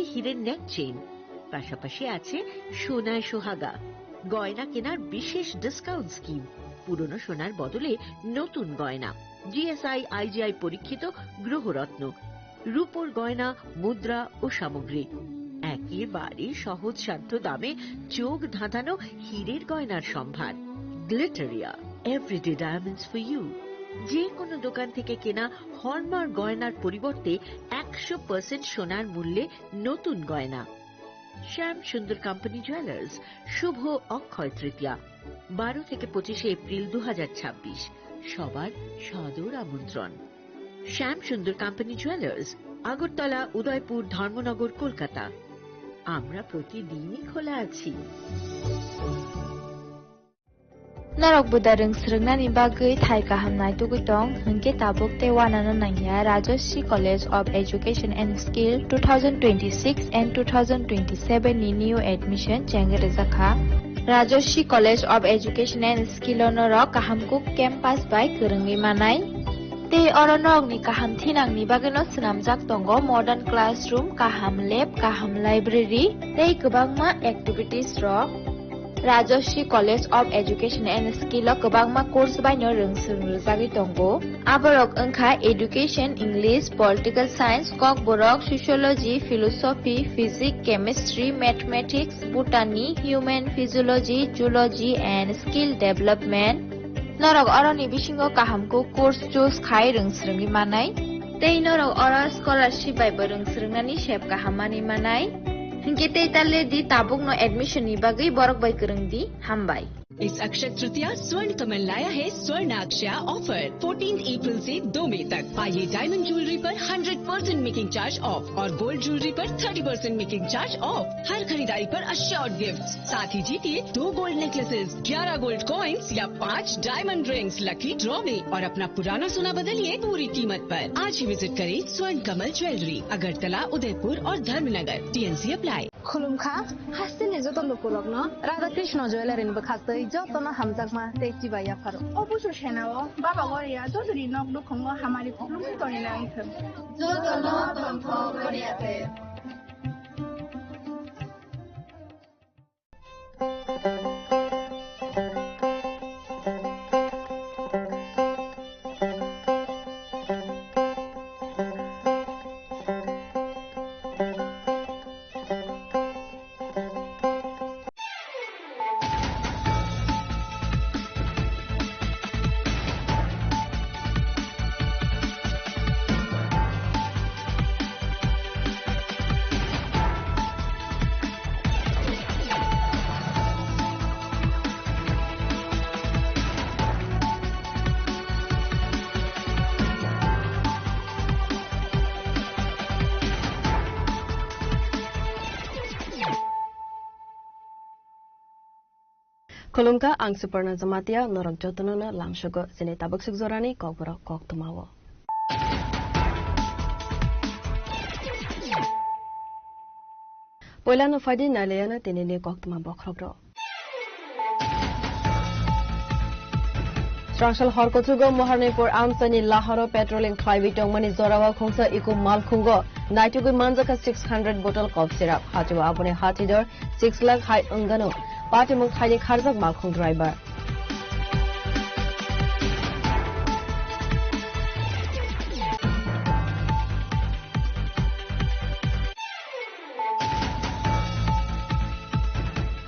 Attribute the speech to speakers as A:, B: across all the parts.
A: হীরের নেক চেইন, পাশাপাশি আছে সোনায় সোহাগা, গয়না কেনার বিশেষ ডিসকাউন্ট স্কিম, পুরনো সোনার বদলে নতুন গয়না, জিএসআই আইজিআই পরীক্ষিত গ্রহরত্ন, রূপোর গয়না, মুদ্রা ও সামগ্রী, একেবারে সহজসাধ্য দামে চোখ ধাঁধানো হীরের গয়নার সম্ভার। Glitteria, everyday diamonds for you. যে কোনো দোকান থেকে কেনা হলমার্ক গয়নার পরিবর্তে 100% সোনার মূল্যে নতুন গয়না। শ্যাম সুন্দর কোম্পানি জুয়েলার্স, শুভ অক্ষয় তৃতীয়া, 12 থেকে 25 এপ্রিল 2026। সবার সাদর আমন্ত্রণ। শ্যাম সুন্দর কোম্পানি জুয়েলার্স, আগরতলা, উদয়পুর, ধর্মনগর, কলকাতা। আমরা প্রতিদিনই খোলা আছি।
B: Narok budareng srengna ni bagui thai kahamnai tugutong hingke tabuk te wanana nangya Rajoshi College of Education and Skill 2026 and 2027 ni new admission chengre zakha Rajoshi College of Education and Skill onorok kahamkuk campus by kerengni manai te oronok ni kaham thinang ni bageno snamjak tongo modern classroom, kaham lab, kaham library tei kwbangma activities rok Rajoshi College of Education and Skill kwbangma course baino rungsung rujagui tongo aborok wngkha education, English, political science, kok borok sociology, philosophy, physics, chemistry, mathematics, botany, human physiology, zoology and skill development norok oroni bisingo kahamko course choose khai rungsrungni manai tei norok oro scholarship bai rungsrungnani sep kahamani manai hingke tei tale di tabuk no admission ni bagui borok bai kereng di hambai।
C: इस अक्षय तृतीया स्वर्ण कमल लाया है स्वर्ण Akshay offer 14 अप्रैल से 2 मई तक। पाइए diamond jewellery पर 100% making charge of और गोल्ड ज्वेलरी पर 30% मेकिंग चार्ज ऑफ। हर खरीदारी पर अश्योर्ड गिफ्ट, साथ ही जीतिए 2 गोल्ड नेकलेसेस, 11 गोल्ड कॉइन्स या 5 डायमंड रिंग्स लकी ड्रॉ में और अपना पुराना सोना बदलिए पूरी कीमत पर। आज ही विजिट करें स्वर्ण कमल ज्वेलरी, अगरतला, उदयपुर और धर्मनगर। TNC apply.
D: खुलुमखा हास्तिनि जतन पुरगनो राधा कृष्ण ज्वेलरी बखास्तै जतन हमजाकमा तेची बाया फारो
E: अबुसु सेनाओ बाबा गरिया जजरी नक दुखंगो हमारी खुलुम तोनि नांखो
D: जतन तंथ गरियाते
F: Kolumka ang Suparna Zamatia norok jotonono lamshogo sine tabuk sugzorani kokboro kok tumawo. Poilano fadi naleyana tinini kok tuma bokrobro. Strangshal Horkotugo Moharnipur Amsani Lahoro Petrolin Clivitong Mani Zorawa Khongsa Iku Malkhungo Naitugu Manzaka 600 bottle cough syrup Hatu Abune Hatidor 6 lakh high ungano Party Muk Hiding Harzak Malkhung driver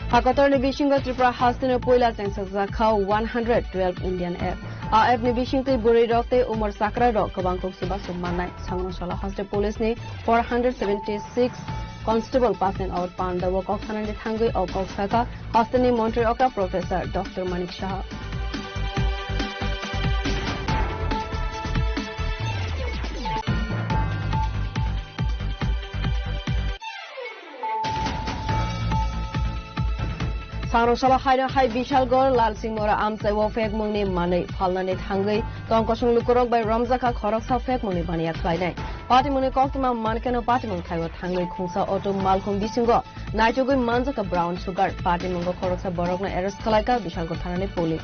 F: Hakator ni Bishingo Tripura Hastin Poila Tengsakha 112 Indian app. App ni Bishingte Buri Rokte Umar Sakra Rok Kabangkok Siba Sumanai Sangnoshala Hoste Police ni 476 Constable passing out Panda Wok of Hanandi Thangui of Saka Hostini Montreal Professor Dr. Manik Shah. Sangnoshala Haida Hai Bishal Gor Lal Singh Mora Amsai wo fek mungni manei phalnani thangui tongkosung lukurok bai Ramzaka khorok sa fek mungni bania khlainai Party mungni koktuma mankeno party mung thaiwa thangai khungsa auto malkhung bisingo naitugui manjaka brown sugar party mungo khorok sa borokna arrest khalaika Bishal Gor thanani police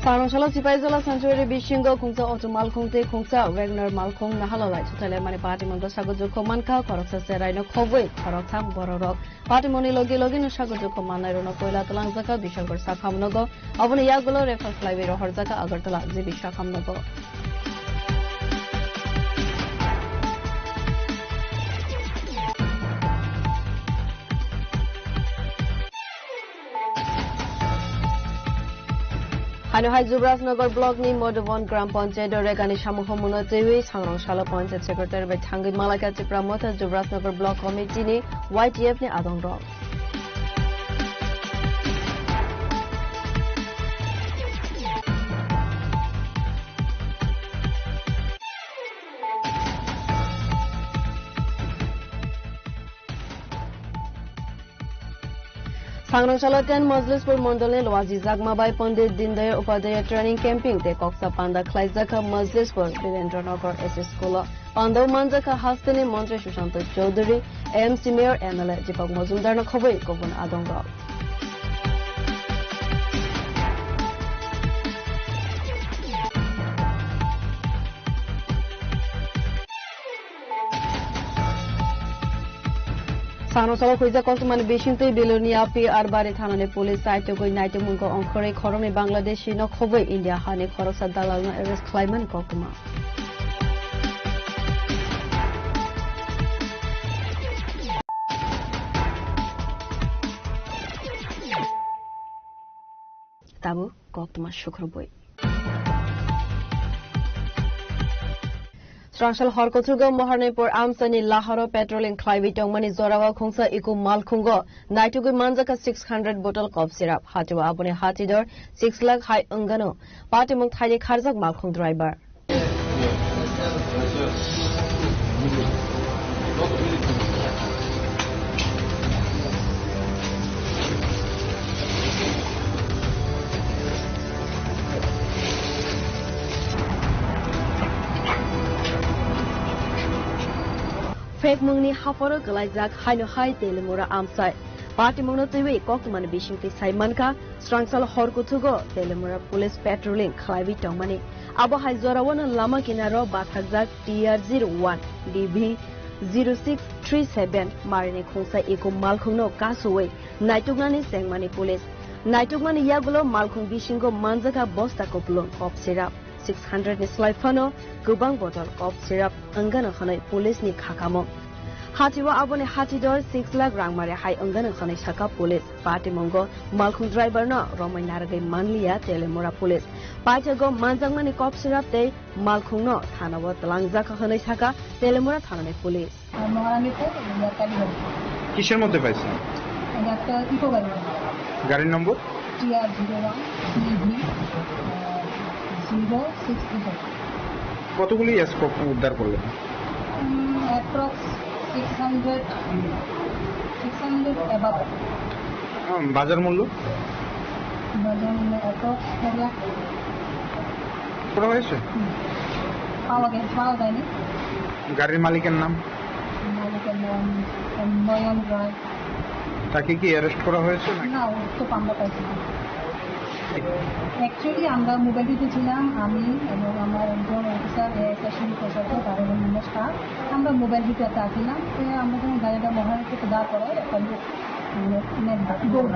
F: Sarangchala Sipaizala Sanctuary Bishingo Kungsa Auto Malkhongte Kungsa Wagner Malkhong Nahalalai Chutale Mani Party Mongo Sagojo Manka Koroksa Seraino Khoboi Korotam Bororok Party Moni Logi Login Sagojo Manairono Koila Talangzaka Bishagor Sakamnogo Avuni Yagulo Refer Flyway Horzaka Agartala Zibishakamnogo Hanuhai Zubrasnagar Block ni Modovon Gram Panchayat Regani Shamuho Munotewi Sarangchala Panchayat Secretary by Tangi Malaka Pramota Zubrasnagar Block Committee ni YTF ni Adong Rock Sarangchala 10 Majlispur Mondole Lwaji Jagmabai Pandit Dindayal Upadhyay Training Camping te Koksa Panda Khlaizaka Majlispur Birendranagar SS School Pandau Manjaka Hastini Mantri Sushant Chaudhary AMC Mayor MLA Deepak Majumdar na khoboi kobun adonga Sarangchala Khoija Koktumani Bishinte Belonia P Arbari Thanane Police Site Goi Naite Mungo Onkore Khorome Bangladeshi no Khoboi India Hane Khoroksa Dalal na arrest Klaiman Kokuma Tabu Koktuma Shukroboi Sarangchala Horkothugo Moharnepur Amsani Lahoro Petroleum Clivitong Mani Zorawa Khongsa Iku Malkhungo Naitugu Manjaka 600 bottle cough syrup Hatiwa Abune Hatidor 6 lakh high ungano Patimung Thai Kharzak Malkhung driver Fake Mungni Haforo Galaizak Haino Hai Telemura Amsai Party Mungno Tiwi Kokman Bishing Saimanka Sarangchala Horkothugo Telemura Police Patrolling Khlaivi Tongmani Abo Hai Zorawana Lama Kinaro Bathakzak TR01 DB 0637 Marine Khongsa Eko Malkhungno Kasuwe Naitugnani Sengmani Police Naitugmani Yagulo Malkhung Bishingo Manjaka Bosta Kopulon Cop Syrup 600 ni Slaifano Gubang bottle cough syrup Angana Khanai Police ni Khakamo Hatiwa Abone Hatidor 6 lakh Rangmare Hai Angana Khanai Saka Police Party Mongo Malkhung driver no Romai Narage Manlia Telemura Police Pajago Manjangmani cough syrup te Malkhung no Thanawa Talangzaka Khanai Saka Telemura Thanane Police
G: কিসের মধ্যে পাইছেন
H: একটা eco গাড়ি
G: গাড়ির নম্বর
H: TR01 DB 0637
G: কতগুলি scope উদ্ধার করলেন
H: approx 600 above
G: বাজার মূল্য
H: অ্যাপ্রক্স 1 লাখ
G: করা হয়েছে
H: পাওয়া যায়নি
G: গাড়ির মালিকের নাম
H: মালিকের নাম নয়ন রায়
G: তাকে কি অ্যারেস্ট করা হয়েছে
H: না ও তো আমরা পাইছি অ্যাকচুয়ালি আমরা মোবাইল টিপে ছিলাম আমি এবং আমার একজন অফিসার এসএসসি প্রশাসক তাদের মেম্বার স্টাফ আমরা মোবাইল টিপে আসছিলাম আমরা যখন গাড়িটা মহারাষ্ট্রতে দাঁড় করাই একটা লোক দৌড়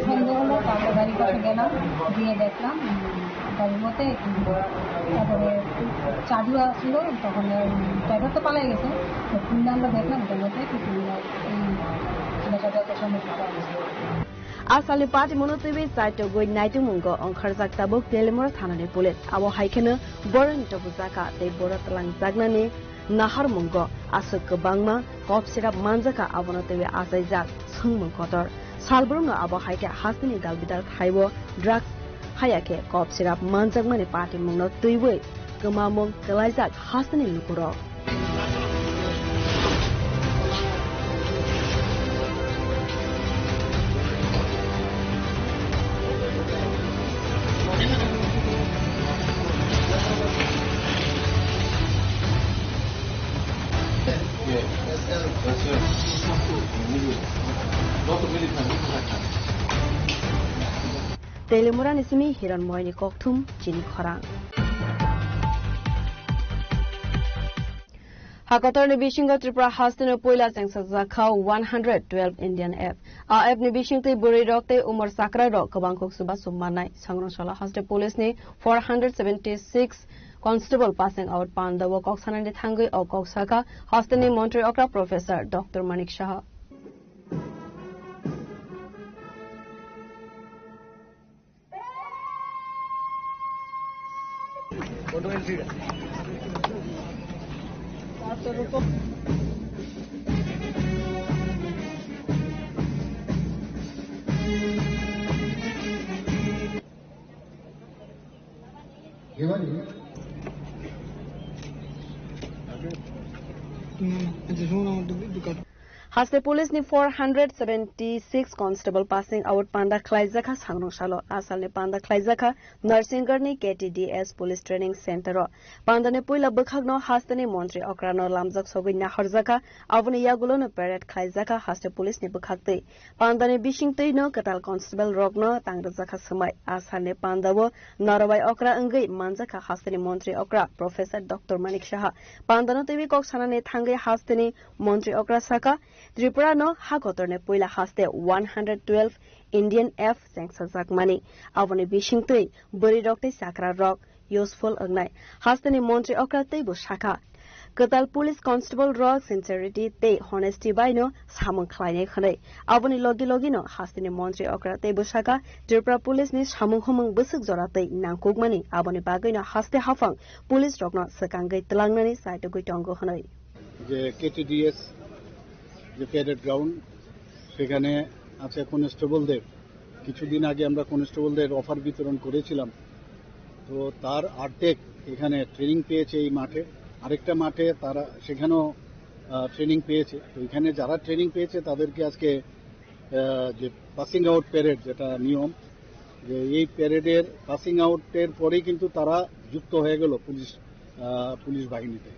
H: সন্দেহ হলো তারপর গাড়ির কাছে গেলাম গিয়ে দেখলাম গাড়ির মধ্যে তারপরে চালু আসলো তখন ড্রাইভার তো পালাই গেছে খুললে আমরা দেখলাম ওটার মধ্যে কিছু এই নেশাজাত সমস্যা পাওয়া গেছে
F: Asali Party Monotivi Saito Goi Naitu Mungo on Kharzak Tabuk Telemura Thanane Police Abo Haikena Boran Tobuzaka Te Boratalang Zagnani Nahar Mungo Asuk Bangma Cop Syrup Manjaka Abonotivi Asaizak Sungmung Kotor Salbrunga Abo Haike Hasini Dalbidal Thaiwo Drugs Hayake Cop Syrup Manjagmani Party Mungno Tuiwe Gamamung Kalaizak Hasini Lukuro Telemura nisimi hiran moini kokthum chini khorang. Hakotor ni Bishingo Tripura Hastino Poila Changsakza Khao 112 Indian F. A F ni Bishingte Buri Rokte Umar Sakra Rok Kabangkok Suba Sumanai Sangronshala Haste Police ni 476 Constable passing out Panda Wokok Sanandi Thangi or Koksaka Hastini Monterey Okra Professor Dr. Manik Shah. Haste Police ni 476 Constable passing out Panda Klaizaka Sangrongshalo Asal ni Panda Klaizaka Narsingar ni KTDS Police Training Center Panda ni Puila Bukhagno Haste ni Montri Okrano Lamzak Sogi Naharzaka Avuni Yagulo no Parade Klaizaka Haste Police ni Bukhagte Panda ni Bishingte no Katal Constable Rogno Tangrazaka Samai Asal ni Panda wo Narawai Okra Ngai Manzaka Haste ni Montri Okra Professor Dr. Manik Shah Panda no Tibi Koksana ni Thangai Haste ni Montri Okra Saka Tripura no Hakotor ne Puila Haste 112 Indian F Sangsazak Mani Avoni Bishingtui Buri Rokte Sakra Rock Useful Agnai Haste ni Montri Okra Teibu Shaka Katal Police Constable Rock Sincerity Te Honesty by no Samung Kleine Khane Avoni Logi no Haste ni Montri Okra Teibu Shaka Tripura Police ni Samung Humung Busuk Zorate Nangkuk Mani Avoni Bagay no Haste Hafang Police Rock no Sakangai Telangnani Saito Guitongo Hanoi
I: KTDS যে parade ground সেখানে আছে কনস্টেবলদের কিছুদিন আগে আমরা কনস্টেবলদের offer বিতরণ করেছিলাম তো তার অর্ধেক এখানে ট্রেনিং পেয়েছে এই মাঠে আরেকটা মাঠে তারা সেখানেও ট্রেনিং পেয়েছে তো এখানে যারা ট্রেনিং পেয়েছে তাদেরকে আজকে যে পাসিং আউট প্যারেড যেটা নিয়ম যে এই প্যারেডের পাসিং আউটের পরেই কিন্তু তারা যুক্ত হয়ে গেল পুলিশ বাহিনীতে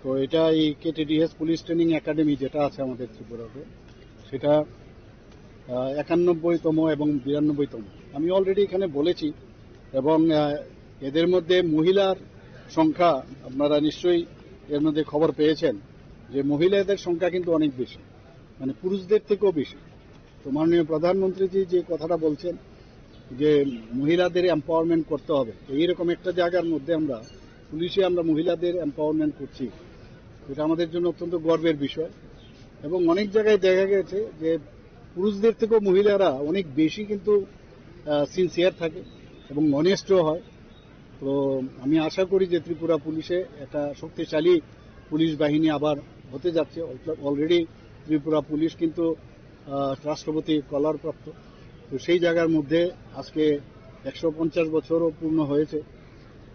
I: তো এটা এই কেটিডিএস পুলিশ ট্রেনিং একাডেমি যেটা আছে আমাদের ত্রিপুরাতে সেটা 91তম এবং 92তম আমি অলরেডি এখানে বলেছি এবং এদের মধ্যে মহিলার সংখ্যা আপনারা নিশ্চয়ই এর মধ্যে খবর পেয়েছেন যে মহিলাদের সংখ্যা কিন্তু অনেক বেশি মানে পুরুষদের থেকেও বেশি তো মাননীয় প্রধানমন্ত্রীজি যে কথাটা বলছেন যে মহিলাদের এম্পাওয়ারমেন্ট করতে হবে তো এইরকম একটা জায়গার মধ্যে আমরা পুলিশে আমরা মহিলাদের এম্পাওয়ারমেন্ট করছি এটা আমাদের জন্য অত্যন্ত গর্বের বিষয় এবং অনেক জায়গায় দেখা গেছে যে পুরুষদের থেকেও মহিলারা অনেক বেশি কিন্তু সিনসিয়ার থাকে এবং অনেস্টও হয় তো আমি আশা করি যে ত্রিপুরা পুলিশে একটা শক্তিশালী পুলিশ বাহিনী আবার হতে যাচ্ছে অলরেডি ত্রিপুরা পুলিশ কিন্তু রাষ্ট্রপতি কলারপ্রাপ্ত তো সেই জায়গার মধ্যে আজকে 150 বছরও পূর্ণ হয়েছে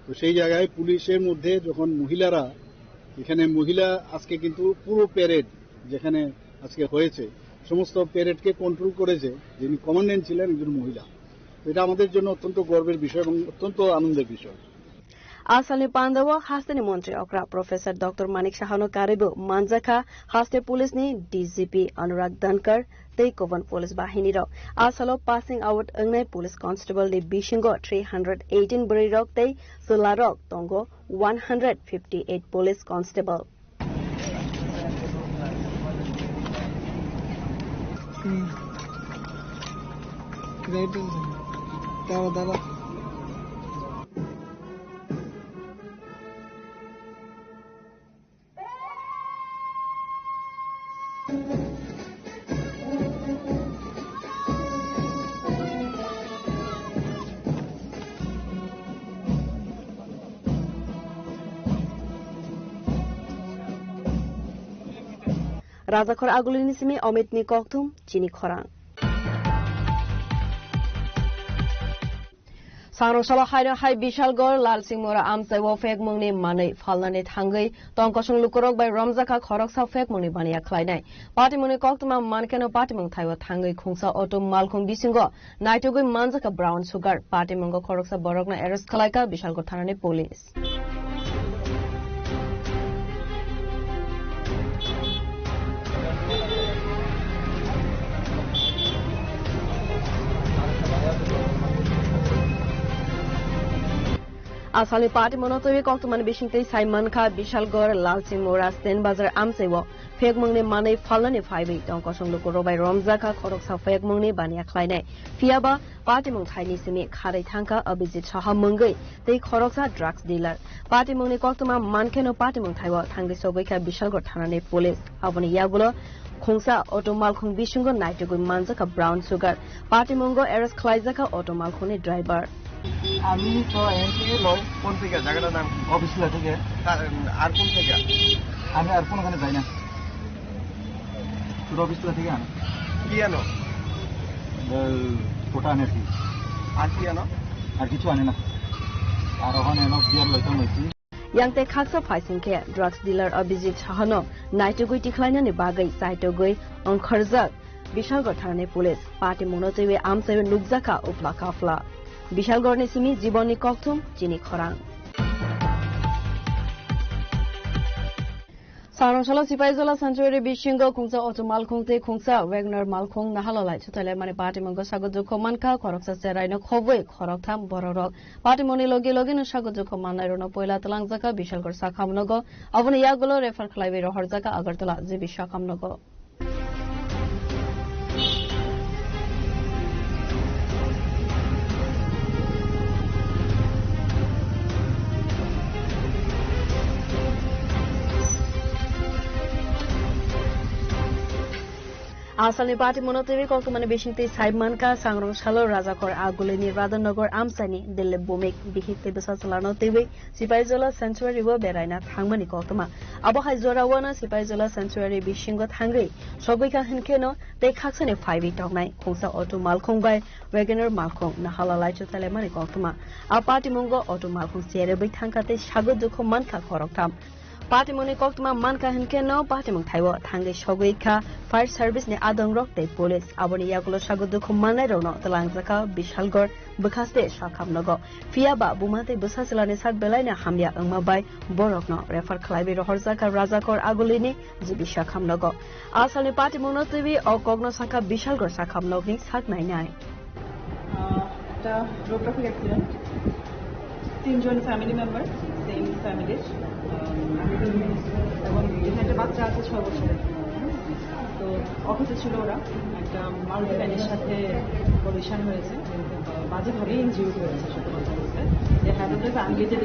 I: তো সেই জায়গায় পুলিশের মধ্যে যখন মহিলারা এখানে মহিলা আজকে কিন্তু পুরো প্যারেড যেখানে আজকে হয়েছে সমস্ত প্যারেডকে কন্ট্রোল করেছে যিনি কমান্ড্যান্ট ছিলেন একজন মহিলা এটা আমাদের জন্য অত্যন্ত গর্বের বিষয় এবং অত্যন্ত আনন্দের বিষয়
F: Asali Pandawa Hastani Montri Okra Professor Dr. Manik Shahano Karibu Manzaka Haste Police ni DGP Anurag Dhankar Tei Kovan Police Bahini Rok Asalo passing out Angnai Police Constable ni Bishingo 318 Buri Rok Tei Sularok Tongo 158 Police Constable Razakhor Agulini Simi Omit Ni Koktum Chini Khorang Sangroshala Haida Hai Bishalgor Lal Singmora Amtai Wo Fek Mungni Mane Falnani Thangai Tongkosung Lukorok by Ramzaka Khorok Sa Fek Muni Bania Klainai Party Muni Koktuma Mankeno Party Mung Thaiwa Thangai Khungsa Auto Malkhung Bisingo Naitogui Manzaka Brown Sugar Party Mungo Khoroksa Borokna Eres Khalaika Bishalgor Thanani Police Asali party monotoi koktumani bisingtei Simon Kha Bishalgor Lalchingmora Sten Bazar Amsewo Phekmungni manei phalani phaibi tongkosong lokoro bai Romzaka khoroksa phekmungni bania khlainai Fiaba party mung thaini simi kharai thangka Abhijit Saha mungai tei khoroksa drugs dealer party mungni koktuma mankeno party mung thaiwa thangri sogoika Bishalgor thanani police aboni yagulo Khongsa automal khong bisungo naitugui manjaka brown sugar party mungo arrest khlaijaka automal khoni driver
J: আমি তো NK লয় কোন থেকে জায়গাটার নাম অফিসলা থেকে আর কোন থেকে আমি আর কোনখানে যাই না তোর অফিসলা থেকে আনো কি আনো ফোটা আনে আর কি আনো আর কিছু আনে না আর ওখানে এনো বিয়ার লইতাম হয়েছি
F: Yangte khaksa phaisingke drugs dealer Abhijit Sahano naitugui tikhlainani bagai saitogui ongkharzak Bishalgor thanani police party monotoi amsebe nukjaka upla kafla Bishalgor ni simi jiboni koktum chini khorang Saronshala Sipaizala Sanctuary Bishingo Khungsa Automal Khungte Khungsa Wagner Malkhung Nahalalai Chutale Mani Party Mongo Sagojo Komanka Koroksa Seraino Khobwe Khoroktham Bororok Party Moni Logi Login Sagojo Komanairo Poila Talangjaka Bishalgor Sakhamnogo Avoni Yagulo Refer Khlaibe Rohorzaka Agartala Jibi Sakhamnogo Asali party monotoi koktumani bisingtei Simon Kha Sangrongshalo Rajakor Agulini Radhanagar Amsani Dille Bomik bihikte besasalano tewe Sipaizala Sanctuary wo beraina thangmani koktuma Abohai Zorawana Sipaizala Sanctuary Bishingo thangri Sogoika hinkeno te khaksani 5 tognai Khongsa auto malkhong bai Wagoner malkhong nahalalai chutale mani koktuma A party mungo auto malkhong sere bai thangkate sagojukho mankha khoroktham Party moni koktuma manka hinkeno party mung thaiwo thangai sogoika fire service ne adong rok te police aboni yagulo sagodukho manai rono talangjaka Bishalgor bukhaste sakhamnogo fiaba bumate busasilani sat belaina hamya angma bai borokno refer khlaibe rohorjaka Rajakor agulini jibi sakhamnogo asali party monotoi o kogno saka Bishalgor sakhamnogni saknai nai
K: একটা road traffic accident তিনজন family member same ফ্যামিলির এবং এখানে একটা বাচ্চা আছে 6 বছরের তো অফিসে ছিল ওরা একটা মারুতি ভ্যানের সাথে কলিশন হয়েছে বাজেভাবে ইনজিউর্ড হয়েছে সত্যি কথা বলতে যে হ্যাডের ফ্যামিলিতে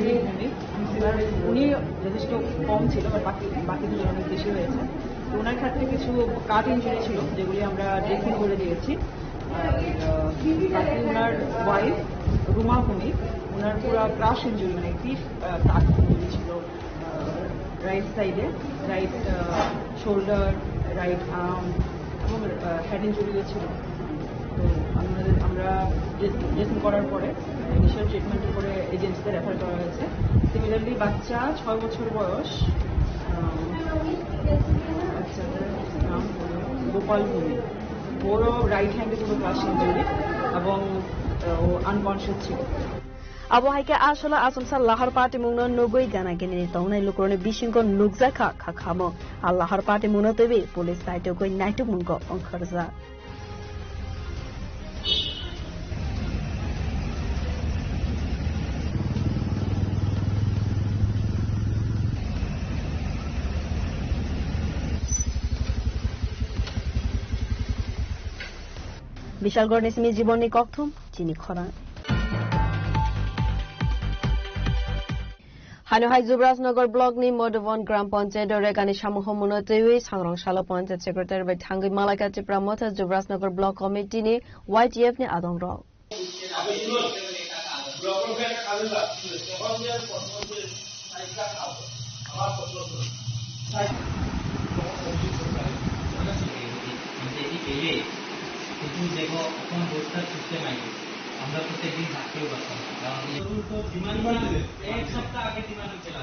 K: উনি যথেষ্ট কম ছিল বাট বাকি দুজন অনেক বেশি হয়েছে তো ওনার ক্ষেত্রে কিছু কাট ইঞ্জুরি ছিল যেগুলি আমরা ড্রেসিং করে দিয়েছি বাকি ওনার ওয়াইফ রুমা ভূমি ওনার পুরো ক্রাশ ইঞ্জুরি মানে পিঠ কাট ইঞ্জুরি ছিল রাইট সাইডে রাইট শোল্ডার রাইট আর্ম এবং হেড ইঞ্জুরিও ছিল তো আমরা ড্রেসিং করার পরে ইনিশিয়াল ট্রিটমেন্টের পরে এজেন্সিতে রেফার করা হয়েছে সিমিলারলি বাচ্চা 6 বছর বয়স বাচ্চাদের নাম গোপাল ভূমি ওরও রাইট হ্যান্ডে পুরো ক্রাশ ইঞ্জুরি এবং ও আনকনসিয়াস ছিল
F: Abohaike asala asumsa lahar party mungno nogoi gana genini tongnai lukrone bisingko nukjaka khakhamo a lahar party mungno tebe police saito goi naituk mungko ongkharja Bishalgor nismi jiboni kokthum chini khorang Hanuhai Zubrasnagar Block ni Modovon Gram Panchayat Regani Samuho Munotoi Sangrongshalo Panchayat Secretary by Thangai Malaka Tipramotha Zubrasnagar Block Committee ni YTF ni adong ro
L: আমরা প্রত্যেকদিন থাকতেও পারতাম এক সপ্তাহ আগে demand চলে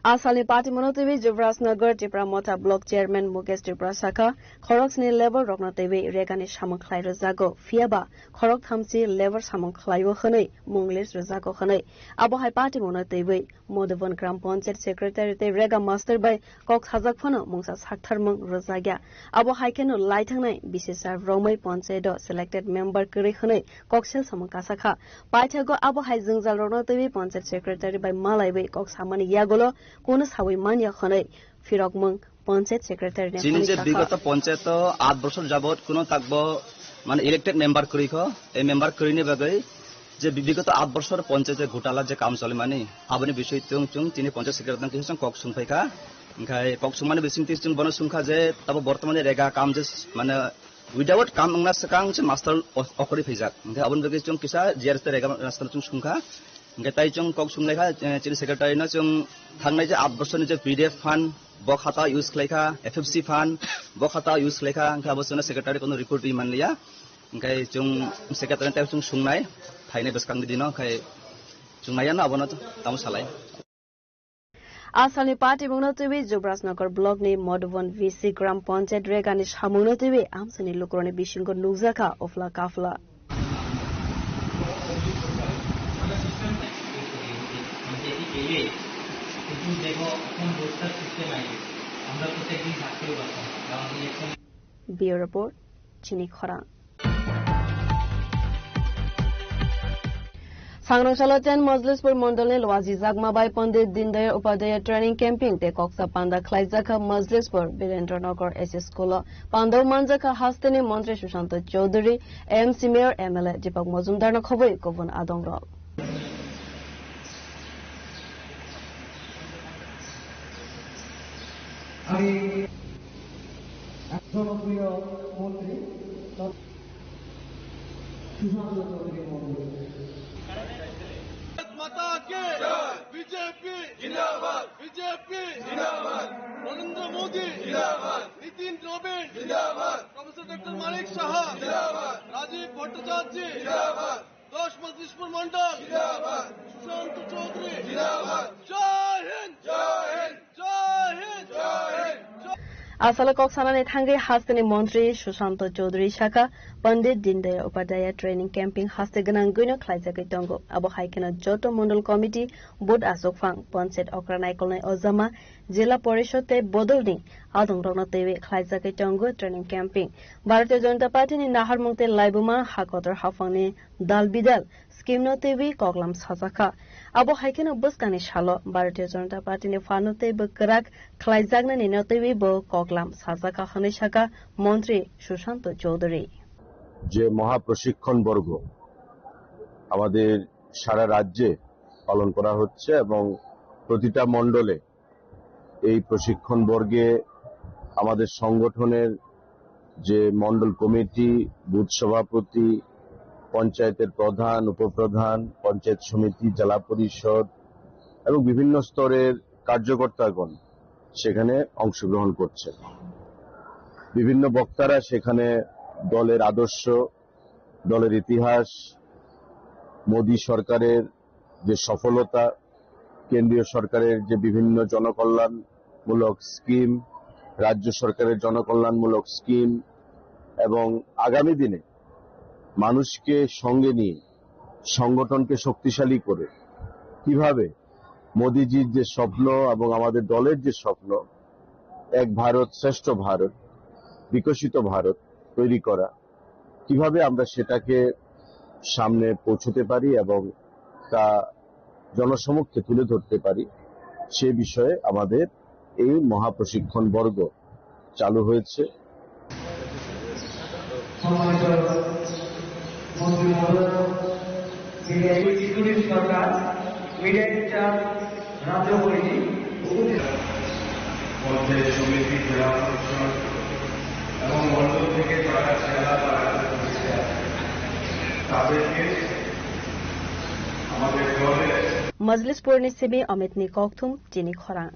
F: Asali party monotivi Jivras Nagar Tipra Mota block chairman Mukesh Tipra Saka Khorok ni level rokna tevi regani samang khlai rajago fiaba Khorok thamsi level samang khlaiwo khnei munglis rajago khnei abo hai party monotivi Modhavan Gram Panchayat secretary te rega master by kok sajak phano mungsa saktharmang rajagya abo hai keno laithangnai bisesar romai panchayat selected member kri khnei koksel samang kasakha paithago abo hai jingjal rokna tevi panchayat secretary by malai by kok samani yagolo কোন সাবই মানিয়া খনে ফিরকমং panchayat secretary নে
M: যিনি যে বিগত পঞ্চায়েত 8 বছর যাবত কোন তাকব মানে ইলেক্টেড মেম্বার করিখ এই মেম্বার করিনে বাগৈ যে বিগত 8 বছর পঞ্চায়েতে ঘোটালা যে কাম চলে মানে আবনি বিষয় চং চং তিনি পঞ্চায়েত সেক্রেটারি কিসং কক সুনফাইখা গায় কক সুমানে বেসিং তিসং বন সুনখা যে তব বর্তমানে রেগা কাম যে মানে উইদাউট কামংনা সকাং যে মাস্টার অকরি ফেজাক গায় আবন বাগৈ চং কিসা জিআরএস রেগা রাস্তা চং সুনখা Gatai chung kok sum lekha chini secretary na chung thangnai je 8 bochor ni je PDF fund bo khata use lekha FFC fund bo khata use lekha angka bosona secretary kono report bi manliya angkai chung secretary ta chung sungnai thainai beskang dino kai chungaya na abona tam salai
F: Asali party monotivi Jivras Nagar block ni Modhavan VC Gram Panchayat regani samonotivi amsani lukroni bishingo nuzaka ofla kafla Bureau Report, Chini Khorang. Sangrangshalaten Majlispur Mondal Lwazi Zagmabai Pandit Dindayal Upadhyaya Training Camping te Koksa Panda Khlaizaka Majlispur Birendranagar SS School Pandav Manjaka Hastini Mantri Sushant Chaudhary AMC Mayor MLA Deepak Majumdar na khoboi Kovon Adongrol
N: আমি জনপ্রিয় মন্ত্রী সুশান্ত চৌধুরী মহোদয়
O: মাতা কে BJP জিন্দাবাদ BJP জিন্দাবাদ নরেন্দ্র মোদি জিন্দাবাদ নীতিন নবীন জিন্দাবাদ professor doctor Manik Saha জিন্দাবাদ রাজীব ভট্টাচার্য জিন্দাবাদ 10 মজলিসপুর মন্ডল জিন্দাবাদ সুশান্ত চৌধুরী জিন্দাবাদ জয় হিন্দ জয় হিন্দ জয় হিন্দ জয় Hind
F: Asala Koksanani Thangai Hastani Mantri Sushant Chaudhary Shaka Pandit Dindayal Upadhyaya Training Camping Haste Ganang Guino Khlaizaka Tongo Abo Haikena Joto Mondal Committee Board Asokfang Panchayat Okranai Kolnai Ozama Jila Porishode Bodolni Adong Rona Tewe Khlaizaka Tongo Training Camping Bharatiya Janata Party ni Naharmungte Laibuma Hakotor Hafangni Dal Bidal Scheme no Tewe Koklam Sasaka Abo Haikena Buskani Shalo Bharatiya Janata Party ni Fano Tewe Karak Khlaizagna ni no Tewe Bo Koklam Sasaka Khane Shaka Mantri Sushant Chaudhary
P: যে মহাপ্রশিক্ষণ বর্গ আমাদের সারা রাজ্যে পালন করা হচ্ছে এবং প্রতিটা মণ্ডলে এই প্রশিক্ষণ বর্গে আমাদের সংগঠনের যে মণ্ডল কমিটি বুথ সভাপতি পঞ্চায়েতের প্রধান উপপ্রধান পঞ্চায়েত সমিতি জেলা পরিষদ এবং বিভিন্ন স্তরের কার্যকর্তাগণ সেখানে অংশগ্রহণ করছেন বিভিন্ন বক্তারা সেখানে দলের আদর্শ দলের ইতিহাস মোদী সরকারের যে সফলতা কেন্দ্রীয় সরকারের যে বিভিন্ন জনকল্যাণমূলক স্কিম রাজ্য সরকারের জনকল্যাণমূলক স্কিম এবং আগামী দিনে মানুষকে সঙ্গে নিয়ে সংগঠনকে শক্তিশালী করে কিভাবে মোদিজির যে স্বপ্ন এবং আমাদের দলের যে স্বপ্ন এক ভারত শ্রেষ্ঠ ভারত বিকশিত ভারত তৈরি করা কিভাবে আমরা সেটাকে সামনে পৌঁছতে পারি এবং তা জনসমক্ষে তুলে ধরতে পারি সে বিষয়ে আমাদের এই মহাপ্রশিক্ষণ বর্গ চালু হয়েছে
Q: এবং মন্ডল থেকে যারা সেবা তাদেরকে আমাদের দলের
F: Majlispur ni Sibi Amit ni Kokthum Chini Khorang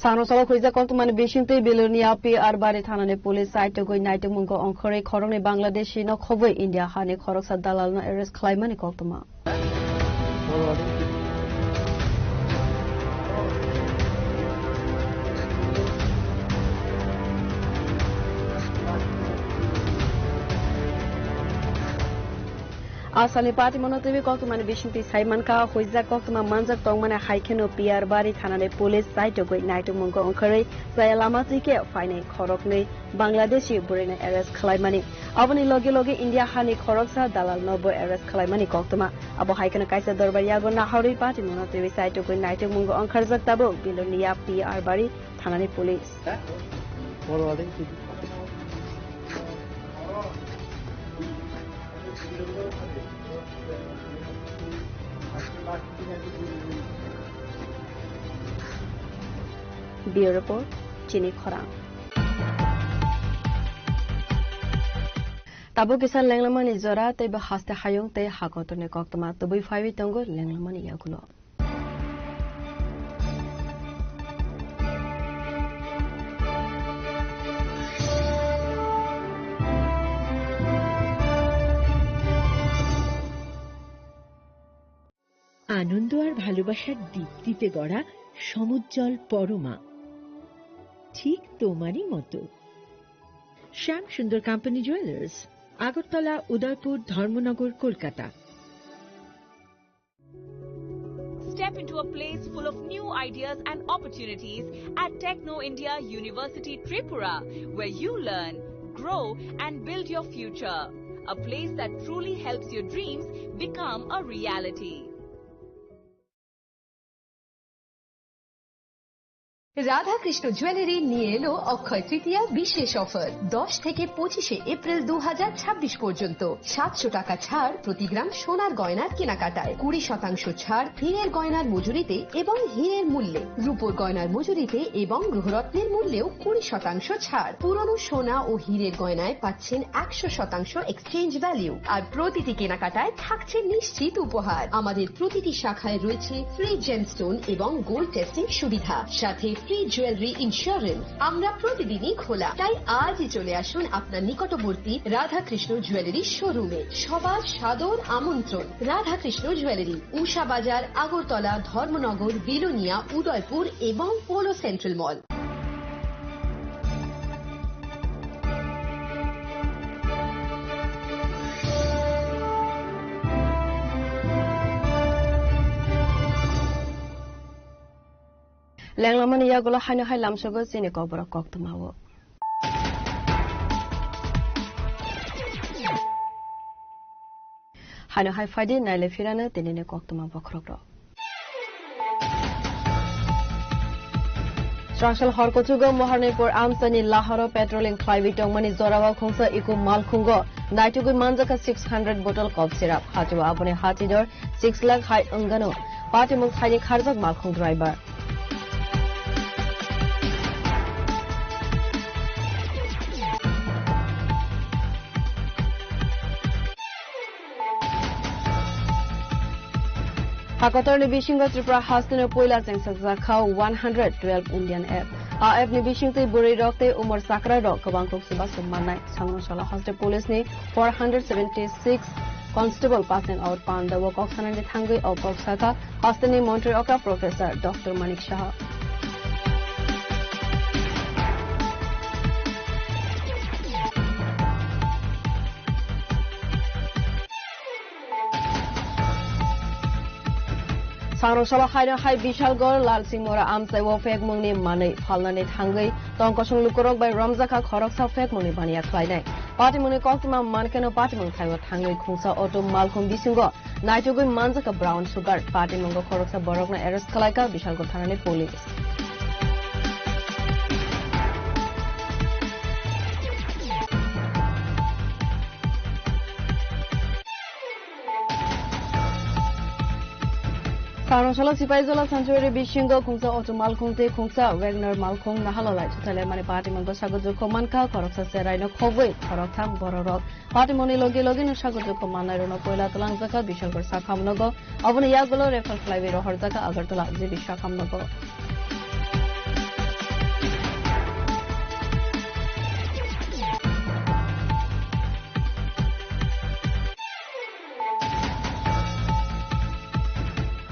F: Sangrangshalo Khuiza Kokthumani Bishingtui Bilunia PR Bari Thanani Police Site Goi Naite Mungo Onkhore Khorong ni Bangladeshi no Khoboi India Hani Khorok Sa Dalal no arrest Khlaimani Koktuma Asali party monotibi koktumani bishingti saimanka hoizak koktuma manjak tongmane haikheno piar bari thanane police site goi naitu mungko onkhari sayalama tike faine khorokne Bangladeshi burine arrest khlaimani aboni loge loge India hani khoroksa dalal nobo arrest khlaimani koktuma abo haikheno kaisa dorbariya go nahori party monotibi site goi naitu mungko onkharjak tabo bilonia piar bari thanane police Bureau Report, Chini Khorang. Tabo kisan lenglamani zora te bahaste hayong te hakotone koktama tobui five tongo lenglamani yagulo.
A: আনন্দ আর ভালোবাসার দীপ্তিতে গড়া সমুজ্জ্বল পরমা ঠিক তোমারই মতো শ্যাম সুন্দর company jewellers Agartala Udaipur Dharmanagar Kolkata
R: Step into a place full of new ideas and opportunities at Techno India University Tripura, where you learn, grow and build your future. A place that truly helps your dreams become a reality.
S: Radhakrishna jewellery নিয়ে এলো অক্ষয় তৃতীয়া বিশেষ offer 10 থেকে 25 April 2026 পর্যন্ত 700 টাকা ছাড় প্রতি গ্রাম সোনার গয়নার কেনাকাটায় 20% ছাড় হীরের গয়নার মজুরিতে এবং হীরের মূল্যে রূপোর গয়নার মজুরিতে এবং গ্রহরত্নের মূল্যেও 20% ছাড় পুরনো সোনা ও হীরের গয়নায় পাচ্ছেন 100% এক্সচেঞ্জ ভ্যালু আর প্রতিটি কেনাকাটায় থাকছে নিশ্চিত উপহার আমাদের প্রতিটি শাখায় রয়েছে ফ্রি জেমস্টোন এবং গোল্ড টেস্টিং সুবিধা সাথে ফ্রি জুয়েলারি ইন্স্যুরেন্স আমরা প্রতিদিনই খোলা তাই আজই চলে আসুন আপনার নিকটবর্তী রাধাকৃষ্ণ জুয়েলারি শোরুমে সবার সাদর আমন্ত্রণ রাধাকৃষ্ণ জুয়েলারি উষা বাজার আগরতলা ধর্মনগর বিলোনিয়া উদয়পুর এবং polo central mall
F: Langlamani yagulo haino hai lamsogo sine kobra koktumawo. Haino hai fadi naile firana tenene koktuma bokrokro. Strangshal horkochugo moharnepur amsani lahoro petrolling climbing tongmani zorawa khongsa iku malkhungo naitugo manjaka 600 bottle cough syrup hatu apone hatidor 6 lakh hai ungano party mung khani kharjak malkhung driver Hakotor ni Bishing Tripura Hastino Poila Tengsakza Khau 112 Indian app. A app ni Bishing te Buri Rokte Umar Sakra Rok Kabangkok Suba Summanai Sangnoshala Hoste Police ni 476 constable passing out Panda Wok Oksanan Thangi Opok Saka Hostini Montreoka Professor Dr. Manik Shah. Sangnoshala Haino Hai Bishalgor Lal Simora Amsai Wo Fek Mungni Mane Falnani Thangi Tongkosung Lukorok by Ramzaka Khoroksa Fek Muni Bania Klainai. Party Muni Koktuma Mankano Party Mun Khaiwa Thangi Khungsa Auto Malkum Bisungo Naitugu Manzaka Brown Sugar Party Mungo Khoroksa Borokna Arrest Kalaika Bishalgor Thanani Police. Sangnoshala Sipaizola Sanctuary Bishingo Khungsa Auto Malkhungte Khungsa Wagner Malkhung Nahalolai Chutale Mani Party Mungo Sagojo Komanka Khoroksa Seraino Khogoi Khorokham Bororok Party Moni Logi Login Sagojo Komanarono Poila Tolang Zaka Bishalgor Sakhamnogo Abone Yagulo Refer Flyway Rohorjaka Agartala Jibi Sakhamnogo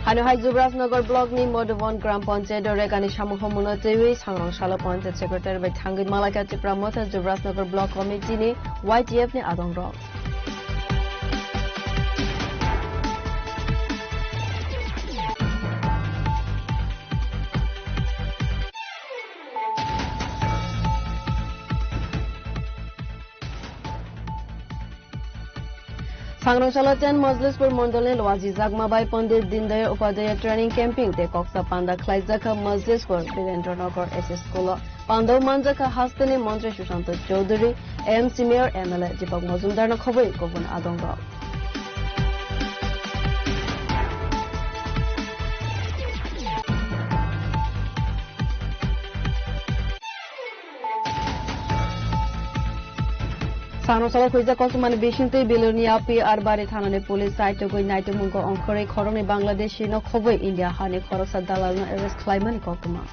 F: Hanuhai Zubrasnagar Block ni Modovon Gram Panchayat Regani Shamuho Munotewi Sangnoshala Panchayat Secretary by Thangi Malaka Tripura Mota Zubrasnagar Block Committee ni YTF ni Adong Rock. Sangrangchala 10 Majlispur Mondole Lwaji Jagmabai Pandit Dindayal Upadhyaya Training Camping te Koksa Panda Khlaijaka Majlispur Birendranagar SS School Pandaw Manjaka Hastani Mantri Sushant Chaudhary MC Mayor MLA Deepak Majumdar na khoboi Gobun Adonga Sangrangchala Khoija Kosmani Bishinte Bilonia PR Bari Thanani Police Site Goi Naito Mungo Onkore Khoroni Bangladeshi no khoboi India Hani Khoroksa Dalal no arrest Khlaimani Kokuma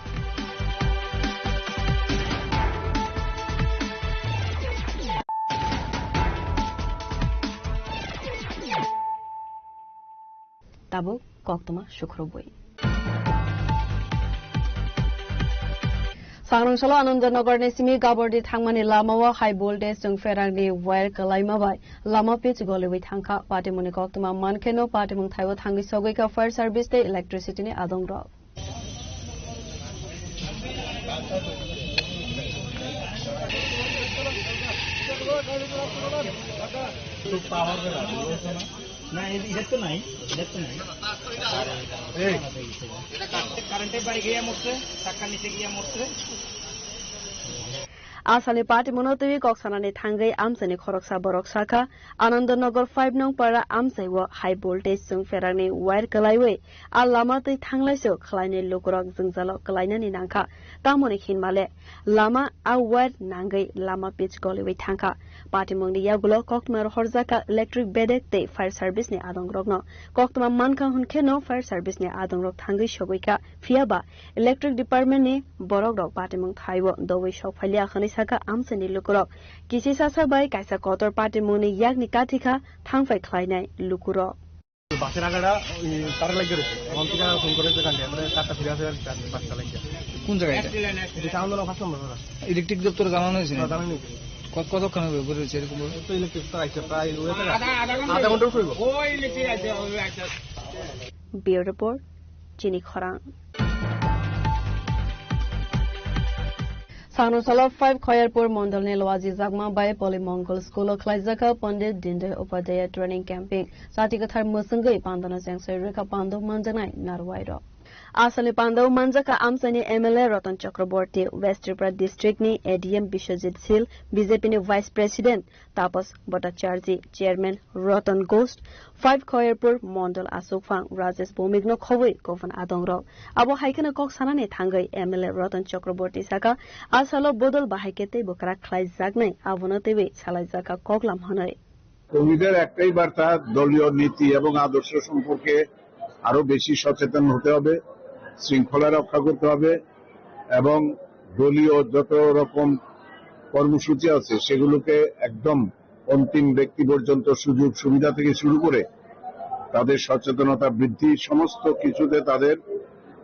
F: Tabo Koktuma Shukroboi Sangrangchala Anandanagar ni Simi Gabordi Thangmani Lamawa High Voltage Jung Ferangni Wire Kalaimabai Lama Pitch Goliwi Thangka Patimuni Koktuma Mankeno Patimung Thaiwa Thangi Sogika Fire Service Day Electricity ni Adongra
L: না এটা তো নাই এই এটা কারেন্টে বাড়ি গিয়ে মরছে টাকা নিচে গিয়ে মরছে
F: Asali party monotowi koksanani thangai amsani khoroksa boroksaka Anandanagar 5 nong para amsaiwa high voltage jung ferangni wire kalaiwe a lama tei thanglaiso khlaini lukurok jungjalo kalainani nangkha tamoni khinmale lama a wire nangai lama pitch goliwi thangkha party mongni yagulo kokmar horjaka electric bedek tei fire service ni adongrokno koktuma mankha hunkeno fire service ni adongrok thangai sogoika fiaba electric department ni borokrok party mong thaiwo dowei sokphalia khani saka amsani lukurok kisi sasa bai kaisa kotor party mongni yakni kathika thangfai khlainai lukurok
J: বাসের আগাটা তার লাগিয়ে রয়েছে এখন থেকে phone করে কান্ডে আমরা 4টা ফিরে আসে বাসটা লাগিয়ে কোন জায়গায় এটা আন্দোলন ফার্স্ট নম্বর ইলেকট্রিক দপ্তর জানানো হয়েছে না জানানো হয়েছে কতক্ষণ হবে বলেছে এরকম তো ইলেকট্রিক তো আইছে প্রায় আধা ঘন্টা করব ওই ইলেকট্রিক আইছে
F: Bureau Report Chini Khorang Sangrangchala 5 Khoyarpur Mondal ni Lwaji Jagma Bai Poli Mongol School of Khlaijaka Pandit Dindayal Upadhyaya Training Camping Satikathar Musangai Pandana Jangsai Rekha Pandaw Manjanai Narwairo Asali Pandaw Manjaka Amsani MLA Ratan Chakraborty West Tripura District ni ADM Bishojit Sil BJP ni Vice President Tapas Bhattacharya Chairman Ratan Ghost 5 Khoyarpur Mondal Asukphang Rajesh Bomigno khoboi Govan Adongrok abo haikana kok sanani thangai MLA Ratan Chakraborty saka asalo bodol bahaikete bokra khlai jagnai abono tebe salai jaka koklam hanai
P: কর্মীদের একটাই বার্তা দলীয় নীতি এবং আদর্শ সম্পর্কে আরো বেশি সচেতন হতে হবে শৃঙ্খলা রক্ষা করতে হবে এবং দলীয় যত রকম কর্মসূচি আছে সেগুলোকে একদম অন্তিম ব্যক্তি পর্যন্ত সুযোগ সুবিধা থেকে শুরু করে তাদের সচেতনতা বৃদ্ধি সমস্ত কিছুতে তাদের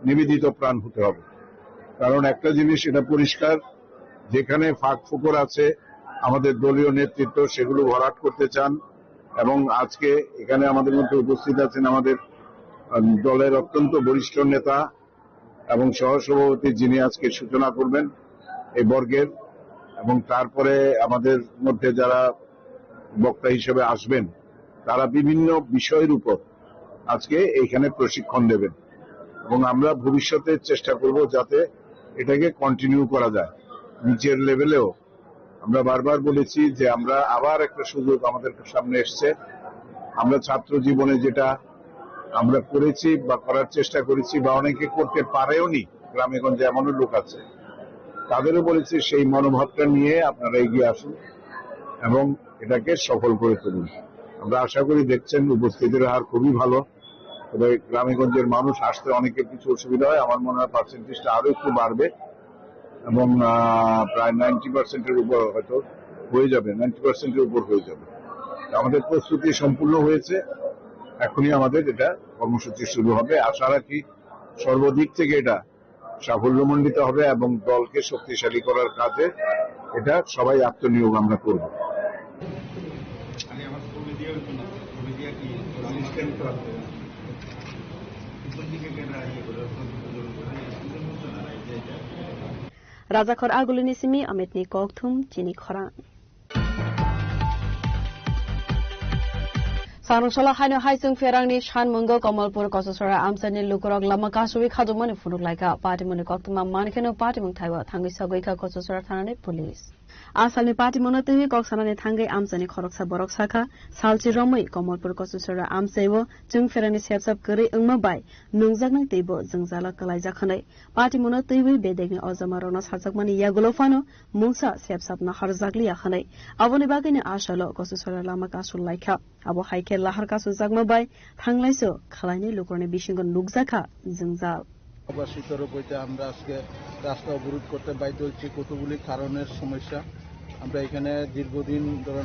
P: নিবেদিত প্রাণ হতে হবে কারণ একটা জিনিস এটা পরিষ্কার যেখানে ফাঁক ফোকর আছে আমাদের দলীয় নেতৃত্ব সেগুলো ভরাট করতে চান এবং আজকে এখানে আমাদের মধ্যে উপস্থিত আছেন আমাদের দলের অত্যন্ত বরিষ্ঠ নেতা এবং সহসভাপতি যিনি আজকে সূচনা করবেন এই বর্গের এবং তারপরে আমাদের মধ্যে যারা বক্তা হিসেবে আসবেন তারা বিভিন্ন বিষয়ের উপর আজকে এইখানে প্রশিক্ষণ দেবেন এবং আমরা ভবিষ্যতে চেষ্টা করব যাতে এটাকে কন্টিনিউ করা যায় নিচের লেভেলেও আমরা বারবার বলেছি যে আমরা আবার একটা সুযোগ আমাদের সামনে এসছে আমরা ছাত্র জীবনে যেটা আমরা করেছি বা করার চেষ্টা করেছি বা অনেকে করতে পারেও নি গ্রামে গঞ্জে এমনও লোক আছে তাদেরও বলেছি সেই মনোভাবটা নিয়ে আপনারা এগিয়ে আসুন এবং এটাকে সফল করে তুলুন আমরা আশা করি দেখছেন উপস্থিতির হার খুবই ভালো তবে গ্রামেগঞ্জের মানুষ আসতে অনেকের কিছু অসুবিধা হয় আমার মনে হয় পার্সেন্টেজটা আরো একটু বাড়বে এবং প্রায় 90% উপর হয়তো হয়ে যাবে 90% উপর হয়ে যাবে আমাদের প্রস্তুতি সম্পূর্ণ হয়েছে এখনই আমাদের এটা কর্মসূচি শুরু হবে আশা রাখি সর্বদিক থেকে এটা সাফল্যমণ্ডিত হবে এবং দলকে শক্তিশালী করার কাজে এটা সবাই আত্মনিয়োগ আমরা করব
F: Rajakhor Agulini Simi Amitni Kokthum Chini Khorang Sarungshala haino haisung ferangni Shanmungo Kamalpur Kososora Amsani Lukurok Lama Kasui Khadumani Furuk Laika Patimuni Koktuma Manikeno Patimung Taiwa Tangi Sagoika Kososora Tanane Police. Asalni Patimuna Tivi Koksanani Tangi Amsani Koroksa Borok Saka Salchi Romui Kamalpur Kososora Amsewo Jung Ferani Sepsap Kuri Ungmabai Nungzaknang Tibo Zungzala Kalaijakhanai Patimuna Tivi Bedegni Ozamarona Sajakmani Yagulofano Mungsa Sepsap Naharzakli Yakhanai Avoni Bagini Ashalo Kososora Lama Kasul Laika Abo Haike Lahar Kasu Zagmabai Tanglaiso Kalaini Lukorni Bishingon Nugzaka Zungzal
I: অবশ্যই রূপে আমরা আজকে রাস্তা অবরোধ করতে বাধ্য হচ্ছি কতগুলি কারণের সমস্যা আমরা এখানে দীর্ঘদিন ধরে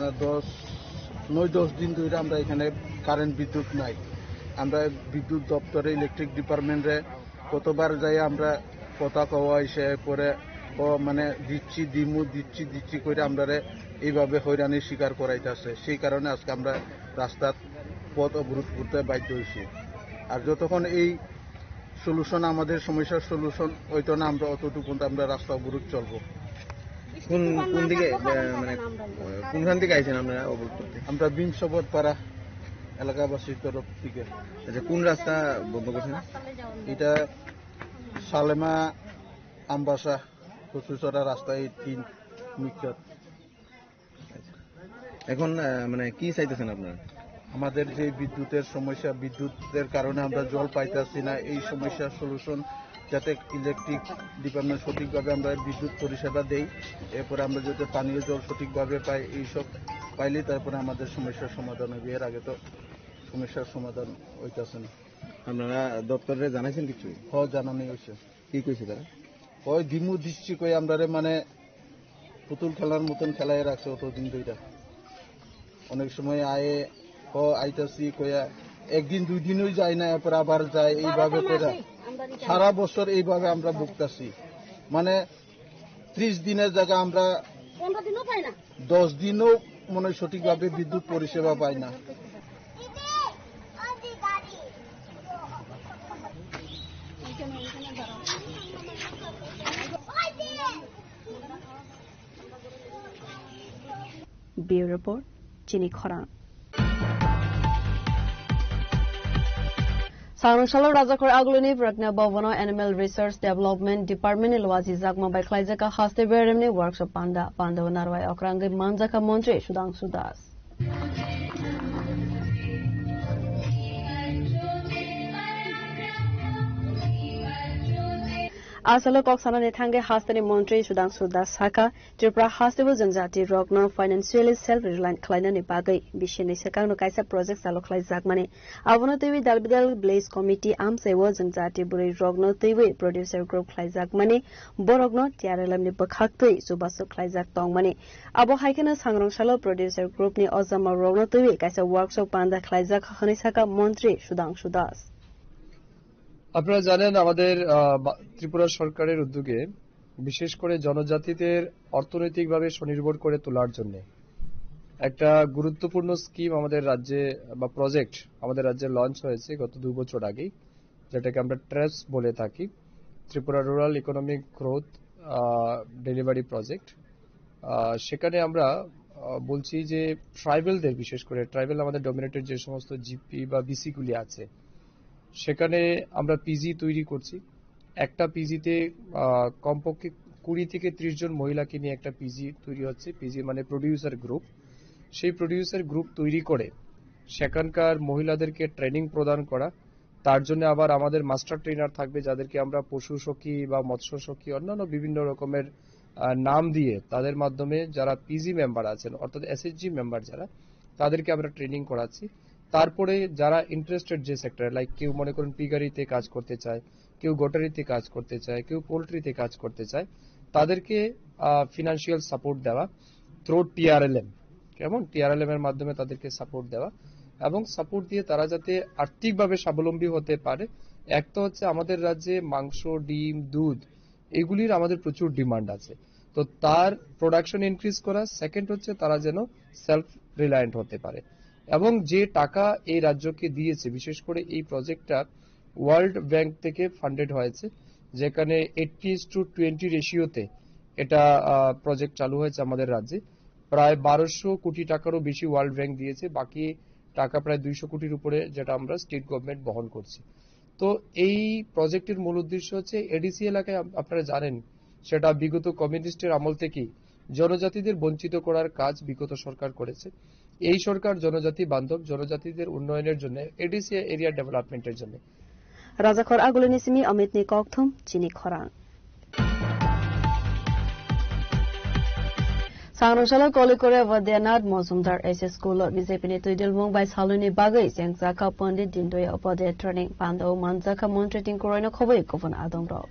I: 9-10 দিন ধরে আমরা এখানে কারেন্ট বিদ্যুৎ নাই আমরা বিদ্যুৎ দপ্তরে ইলেকট্রিক ডিপার্টমেন্টে কতবার যাই আমরা কথা কওয়া এসে পরে মানে দিচ্ছি করে আমরা এইভাবে হয়রানির শিকার করাইতেছে সেই কারণে আজকে আমরা রাস্তার পথ অবরোধ করতে বাধ্য হয়েছি আর যতক্ষণ এই সলিউশন আমাদের সমস্যার সলিউশন হইতো না আমরা অতটুকু আমরা রাস্তা অবরোধ চলবো
T: কোন দিকে মানে কোনখান থেকে আইছেন আপনারা অবরোধ করতে
I: আমরা বিংশবতপাড়া এলাকাবাসীর তরফ থেকে
T: আচ্ছা কোন রাস্তা বন্ধ করছেন
I: এটা সালেমা আমবাসা কচুচড়া রাস্তা এই 3 মিটার
T: এখন মানে কি চাইতেছেন আপনারা
I: আমাদের যে বিদ্যুতের সমস্যা বিদ্যুতের কারণে আমরা জল পাইতেছি না এই সমস্যার সলিউশন যাতে ইলেকট্রিক ডিপার্টমেন্ট সঠিকভাবে আমরা বিদ্যুৎ পরিষেবা দেই এরপরে আমরা যাতে পানীয় জল সঠিকভাবে পাই এইসব পাইলে তারপরে আমাদের সমস্যার সমাধান হবে এর আগে তো সমস্যার সমাধান হইতেছে না
T: আপনারা দপ্তরে জানাইছেন কিছু
I: জানানি হয়েছে
T: কি কইছে তারা
I: ওই দিচ্ছি কই আমরা মানে পুতুল খেলার মতন খেলায় রাখছে অতদিন দুইটা অনেক সময় আয়ে আইতাছি কইয়া একদিন 2 দিনও যায় না এরপর আবার যায় এইভাবে করে সারা বছর এইভাবে আমরা ভুগতাছি মানে 30 দিনের জায়গা আমরা 15 দিনও পাই না 10 দিনও মনে সঠিকভাবে বিদ্যুৎ পরিষেবা পাই না
F: Bureau Report Chini Khorang Sarungshala Rajakor Agluni Prakna Bhavana Animal Research Development Department Ilwazi Zakma by Klaijaka Haste Beremne Workshop Panda Narwai Okrangi Manjaka Montre Shudang Sudas Asalo Koksana Nethange Hastani Montre Shudang Sudas Saka Tripura Hastibu Zanjati Rogno Financially Self-Reliant Klainani Bagai Bishini Sekang Kaisa Project Salo Klai Zakmani Avono TV Dalbidal Blaze Committee Amsewo Zanjati Buri Rogno TV Producer Group Klai Zakmani Borogno Tiaralamni Bakhaktui Subaso Klai Zak Tongmani Abo Haikena Sangrong Shalo Producer Group Ni Ozama Rogno TV Kaisa Workshop Panda Klai Zak Khani Saka Montre Shudang Sudas
U: আপনারা জানেন আমাদের ত্রিপুরা সরকারের উদ্যোগে বিশেষ করে জনজাতিদের অর্থনৈতিকভাবে স্বনির্ভর করে তোলার জন্য একটা গুরুত্বপূর্ণ স্কিম আমাদের রাজ্যে বা প্রজেক্ট আমাদের রাজ্যে লঞ্চ হয়েছে গত 2 বছর আগে যেটাকে আমরা ট্রেস বলে থাকি Tripura rural economic growth delivery project সেখানে আমরা বলছি যে ট্রাইবালদের বিশেষ করে ট্রাইবাল আমাদের ডমিনেটেড যে সমস্ত জিপি বা বিসি গুলি আছে সেখানে আমরা পিজি তৈরি করছি একটা পিজিতে কমপক্ষে 20 থেকে 30 জন মহিলাকে নিয়ে একটা পিজি তৈরি হচ্ছে পিজি মানে প্রোডিউসার গ্রুপ সেই প্রোডিউসার গ্রুপ তৈরি করে সেখানকার মহিলাদেরকে ট্রেনিং প্রদান করা তার জন্য আবার আমাদের মাস্টার ট্রেনার থাকবে যাদেরকে আমরা পশু সখী বা মৎস্য সখী অন্যান্য বিভিন্ন রকমের নাম দিয়ে তাদের মাধ্যমে যারা পিজি মেম্বার আছেন অর্থাৎ এসএসজি মেম্বার যারা তাদেরকে আমরা ট্রেনিং করাচ্ছি তারপরে যারা ইন্টারেস্টেড যে সেক্টরে লাইক কেউ মনে করেন পিগারিতে কাজ করতে চায় কেউ গোটারিতে কাজ করতে চায় কেউ পোল্ট্রিতে কাজ করতে চায় তাদেরকে ফিনান্সিয়াল সাপোর্ট দেওয়া থ্রু টিআরএলএম কেমন টিআরএলএম এর মাধ্যমে তাদেরকে সাপোর্ট দেওয়া এবং সাপোর্ট দিয়ে তারা যাতে আর্থিকভাবে স্বাবলম্বী হতে পারে এক তো হচ্ছে আমাদের রাজ্যে মাংস ডিম দুধ এগুলির আমাদের প্রচুর ডিমান্ড আছে তো তার প্রোডাকশন ইনক্রিজ করা সেকেন্ড হচ্ছে তারা যেন সেলফ রিলায়েন্ট হতে পারে এবং যে টাকা এই রাজ্যকে দিয়েছে বিশেষ করে এই প্রজেক্টটা ওয়ার্ল্ড ব্যাংক থেকে ফান্ডেড হয়েছে যেখানে 80:20 রেশিওতে এটা প্রজেক্ট চালু হয়েছে আমাদের রাজ্যে প্রায় 1200 কোটি টাকারও বেশি ওয়ার্ল্ড ব্যাংক দিয়েছে বাকি টাকা প্রায় 200 কোটির উপরে, যেটা আমরা স্টেট গভর্নমেন্ট বহন করছি। তো এই প্রজেক্টের মূল উদ্দেশ্য হচ্ছে এডিসি এলাকায় আপনারা জানেন সেটা বিগত কমিউনিস্টের আমল থেকেই জনজাতিদের বঞ্চিত করার কাজ বিগত সরকার করেছে। এই সরকার জনজাতি বান্ধব, জনজাতিদের উন্নয়নের জন্য, এডিসি এরিয়া ডেভেলপমেন্টের জন্য।
F: রাজাখর আগুলিনিসিমি অমিতনি ককথুম চিনি খরাং Sangroshala Kolikore Vadyanad Mozumdar SS School BJP ni Tuidil Mumbai Saluni Bagai Sengzaka Pandit Dindoy Opode Training Pandau Manzaka Montri Tinkuroino Khoboi Govern Adongro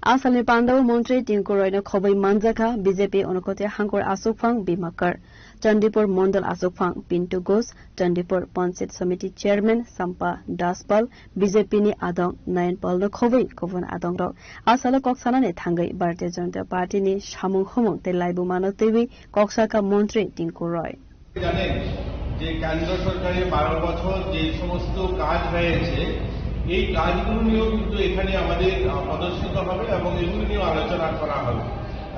F: Asali Pandau Montri Tinkuroino Khoboi Manzaka BJP Onokote Hangkor Asukphang Bimakar Chandipur Mondal Asukphang Pintu Ghosh Chandipur Panchayat Samiti Chairman Sampa Daspal BJP ni Adong Nayan Palno Khoboi Govern Adongro Asala Koksana ni Thangai Bharatiya Janata Party ni Samung Homong Telaibu Manotewi Koksaka Montri Tinkuroy
B: জানেন যে কেন্দ্র সরকারের 12 বছর যে সমস্ত কাজ হয়েছে এই কাজগুলো নিয়েও কিন্তু এখানে আমাদের প্রদর্শিত হবে এবং এগুলো নিয়ে আলোচনা করা হবে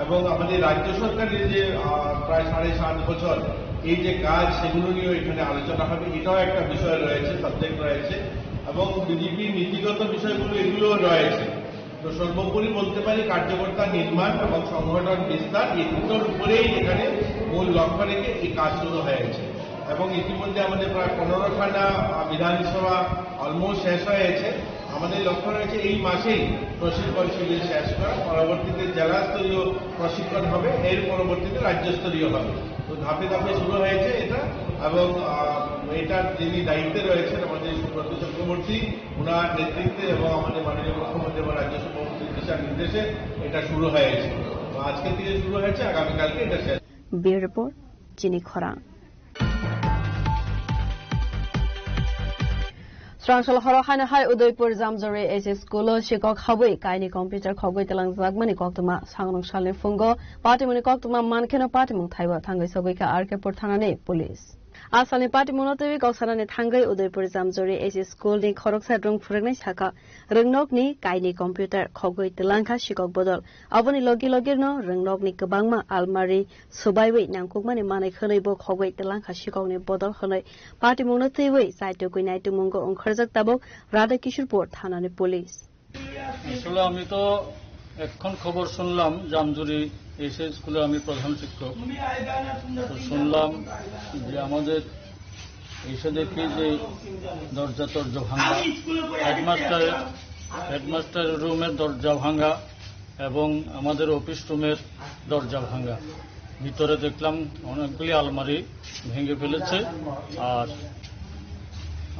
B: এবং আমাদের রাজ্য সরকারের যে প্রায় 7.5 বছর এই যে কাজ সেগুলো নিয়েও এখানে আলোচনা হবে। এটাও একটা বিষয় রয়েছে, সাবজেক্ট রয়েছে এবং বিজেপির নীতিগত বিষয়গুলো এগুলো রয়েছে। তো সর্বোপরি বলতে পারি কার্যকর্তা নির্মাণ এবং সংগঠন বিস্তার এই দুটোর উপরেই এখানে মূল লক্ষ্য রেখে এই কাজ শুরু হয়েছে এবং ইতিমধ্যে আমাদের প্রায় 15খানা বিধানসভা অলমোস্ট শেষ হয়েছে। আমাদের লক্ষ্য রয়েছে এই মাসেই প্রশিক্ষণ শিবির শেষ করা, পরবর্তীতে জেলা স্তরীয় প্রশিক্ষণ হবে, এর পরবর্তীতে রাজ্যস্তরীয় হবে। তো ধাপে ধাপে শুরু হয়েছে এটা এবং এটার যিনি দায়িত্বে রয়েছেন আমাদের সুব্রত চক্রবর্তী, ওনার নেতৃত্বে এবং আমাদের মাননীয় মুখ্যমন্ত্রী এবং রাজ্য সভাপতির দিশা নির্দেশে এটা শুরু হয়েছে। তো আজকে থেকে শুরু হয়েছে, আগামীকালকে এটা শেষ।
F: ব্যুরো রিপোর্ট চিনি খরা Srangshala Horohana Hai Udaipur Zamzore SS School Shikok Habui Kaini Computer Khogoi Telang Zagmani Koktuma Sangrong Shale Fungo Patimuni Koktuma Mankeno Patimung Thaiwa Thangai Sogoika Arkepur Thanane Police Asani Patimunotewi Koksanane Thangai Udaipur Zamzore SS School ni Khoroksa Rung Furengnai Saka Rungnok ni Kaini Computer Khogoi Telangka Shikok Bodol Aboni Logi Logirno Rungnok ni Kabangma Almari Subaiwi Nangkukmani Manai Khonaibo Khogoi Telangka Shikok ni Bodol Khonai Patimunotewi Saito Kuinaitu Mungo Onkhorjak Tabok Radha Kishorpur Thanane Police
V: আসলে আমি তো এখন খবর শুনলাম Jamjuri SS স্কুলে আমি প্রধান শিক্ষক শুনলাম যে আমাদের এসে দেখি যে দরজা ভাঙা হেডমাস্টার রুমের দরজা ভাঙা এবং আমাদের অফিস রুমের দরজা ভাঙা ভিতরে দেখলাম অনেকগুলি আলমারি ভেঙে ফেলেছে আর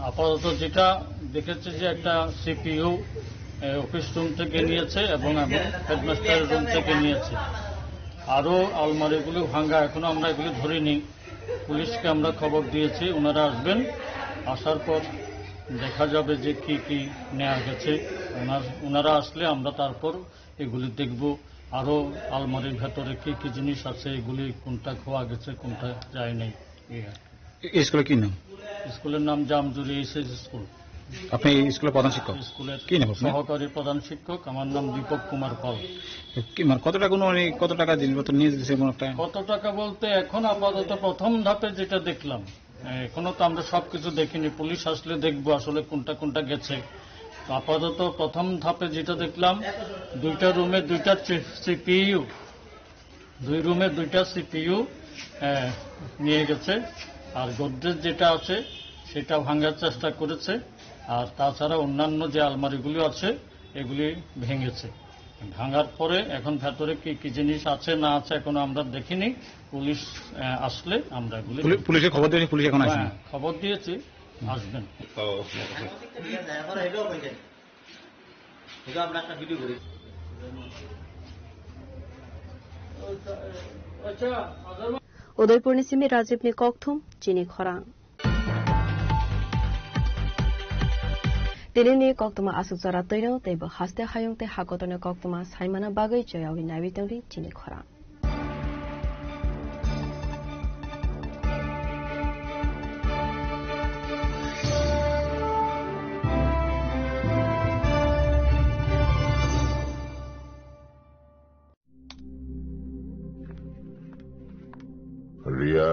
V: আপাতত যেটা দেখেছে যে একটা সিপিইউ অফিস রুম থেকে নিয়েছে এবং হেডমাস্টারের রুম থেকে নিয়েছে আরো আলমারিগুলো ভাঙা এখনো আমরা এগুলো ধরিনি পুলিশকে আমরা খবর দিয়েছি ওনারা আসবেন আসার পর দেখা যাবে যে কি কি নেওয়া গেছে ওনারা আসলে আমরা তারপর এগুলি দেখব আরো আলমারির ভেতরে কি কি জিনিস আছে এগুলি কোনটা খোয়া গেছে কোনটা যায় নাই
W: এই স্কুলের কি নাম
V: স্কুলের নাম জামজুরি এসএস স্কুল
W: আপনি স্কুলের প্রধান শিক্ষক
V: স্কুলের
W: কি নাম
V: সহকারী প্রধান শিক্ষক আমার নাম দীপক কুমার পাল
W: কি মানে কত টাকা জিনিসপত্র নিয়ে যেতেছে
V: কত টাকা বলতে এখন আপাতত প্রথম ধাপে যেটা দেখলাম এখনো তো আমরা সবকিছু দেখিনি পুলিশ আসলে দেখবো আসলে কোনটা কোনটা গেছে আপাতত প্রথম ধাপে যেটা দেখলাম দুইটা রুমে দুইটা সিপিইউ নিয়ে গেছে আর গোদরেজ যেটা আছে সেটা ভাঙার চেষ্টা করেছে আর তাছাড়া অন্যান্য যে আলমারিগুলো আছে এগুলি ভেঙেছে ভাঙার পরে এখন ভেতরে কি কি জিনিস আছে না আছে এখনো আমরা দেখিনি পুলিশ আসলে আমরা এগুলি
W: পুলিশে খবর দিয়েছি পুলিশ এখন আসবে
V: খবর দিয়েছি আসবেন
F: Udaipur ni Simi Rajiv ni Kokthum Chini Khorang Dilini Koktuma Asukzara Toino Tebo Haste Hayungte Hakotone Koktuma Saimana Bagai Joyawi Navitoli Chini Khorang
X: Riya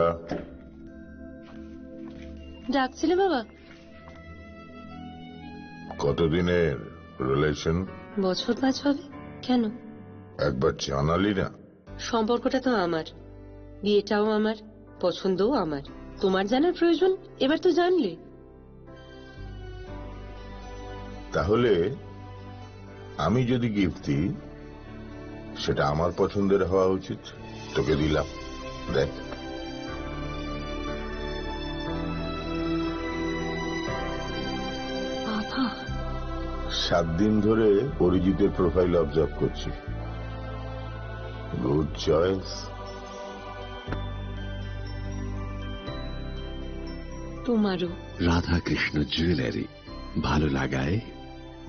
C: ডাকছিলে বাবা?
D: কতদিনের রিলেশন?
C: বছর 5 হবে। কেন?
D: একবার জানালি না?
C: সম্পর্কটা তো আমার, বিয়েটাও আমার, পছন্দও আমার। তোমার জানার প্রয়োজন এবার তো জানলে।
D: তাহলে আমি যদি গিফট দিই সেটা আমার পছন্দের হওয়া উচিত। তোকে দিলাম, দেখ।
C: বাবা,
D: 7 দিন ধরে অরিজিতের প্রোফাইল অবজার্ভ করছি। Good choice.
C: তোমারও।
E: রাধাকৃষ্ণ জুয়েলারি, ভালো লাগায়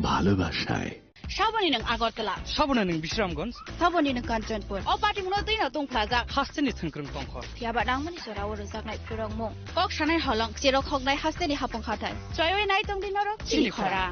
E: ভালোবাসায়।
X: Shabani ng Agartala.
J: Sabona ng Bisramganj.
X: Shabani ng Kanchanpur. O pati mo na ito na itong plaza.
J: Haste ni Thankring Pangkhor.
X: Kaya ba nang mani sura wala sa nai purong mo. Kok sanay halang sirok hog nai haste ni hapong khatay. Choy nai itong dinaro. Chili khora.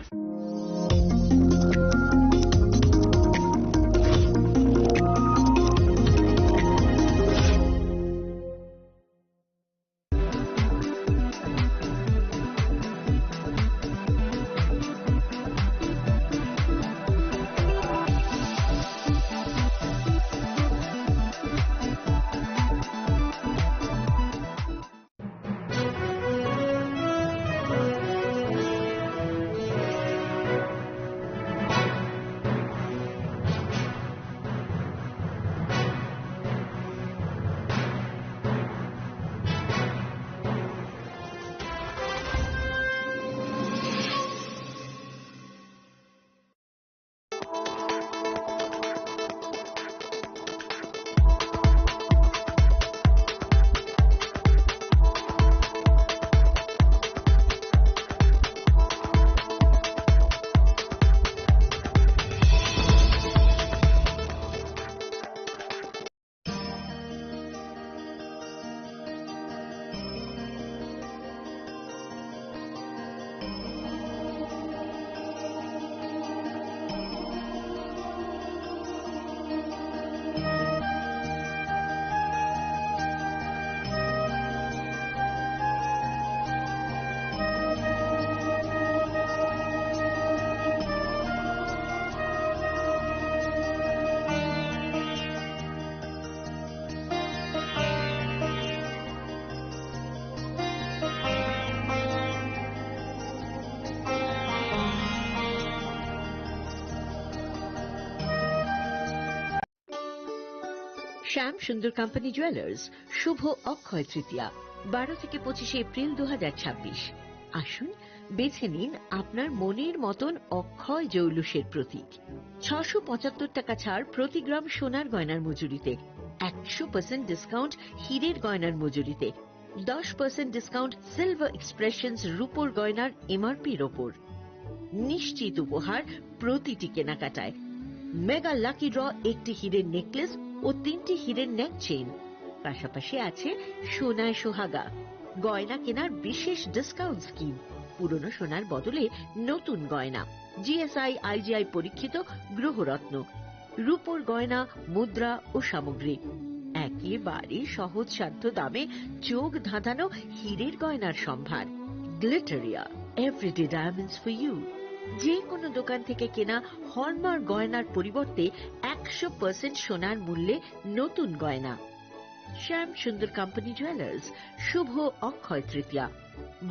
A: শ্যাম সুন্দর company jewellers শুভ অক্ষয় তৃতীয়া 12 থেকে 25 April 2026। আসুন বেছে নিন আপনার মনের মতন অক্ষয় জৌলুসের প্রতীক। 675 টাকা ছাড় প্রতি গ্রাম সোনার গয়নার মজুরিতে, 100% ডিসকাউন্ট হীরের গয়নার মজুরিতে, 10% ডিসকাউন্ট সিলভার এক্সপ্রেশনস রূপোর গয়নার এমআরপির ওপর। নিশ্চিত উপহার প্রতিটি কেনাকাটায়। মেগা লাকি ড্র একটি হীরের নেকলেস ও 3টি হীরের নেক চেইন। পাশাপাশি আছে সোনায় সোহাগা, গয়না কেনার বিশেষ ডিসকাউন্ট স্কিম। পুরনো সোনার বদলে নতুন গয়না, জিএসআই আইজিআই পরীক্ষিত গ্রহরত্ন, রূপোর গয়না, মুদ্রা ও সামগ্রী। একেবারে সহজসাধ্য দামে চোখ ধাঁধানো হীরের গয়নার সম্ভার। Glitteria, everyday diamonds for you. যে কোনো দোকান থেকে কেনা হলমার্ক গয়নার পরিবর্তে 100% সোনার মূল্যে নতুন গয়না। শ্যাম সুন্দর কোম্পানি জুয়েলার্স শুভ অক্ষয় তৃতীয়া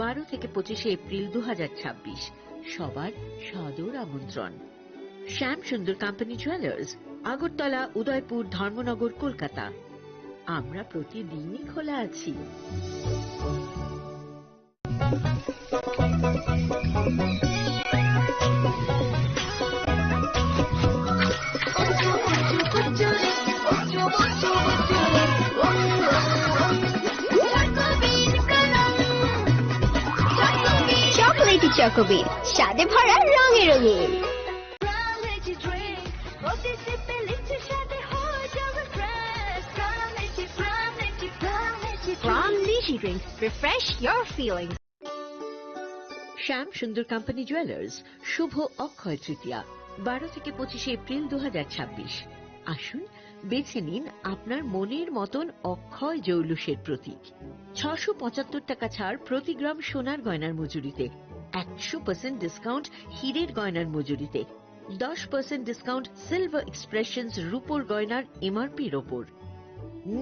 A: 12 থেকে 25 এপ্রিল 2026। সবার সাদর আমন্ত্রণ। শ্যাম সুন্দর কোম্পানি জুয়েলার্স, আগরতলা, উদয়পুর, ধর্মনগর, কলকাতা। আমরা প্রতিদিনই খোলা আছি।
Y: চকোলেটি চকোবিট, স্বাদে ভরা রঙে রঙিন। From Lychee Drinks, refresh your feelings.
A: শ্যাম সুন্দর কোম্পানি জুয়েলার্স শুভ অক্ষয় তৃতীয়া 12 থেকে 25 এপ্রিল 2026। আসুন বেছে নিন আপনার মনের মতন অক্ষয় জৌলুসের প্রতীক। 675 টাকা ছাড় প্রতি গ্রাম সোনার গয়নার মজুরিতে, 100% ডিসকাউন্ট হীরের গয়নার মজুরিতে, 10% ডিসকাউন্ট সিলভার এক্সপ্রেশনস রূপোর গয়নার এমআরপির ওপর।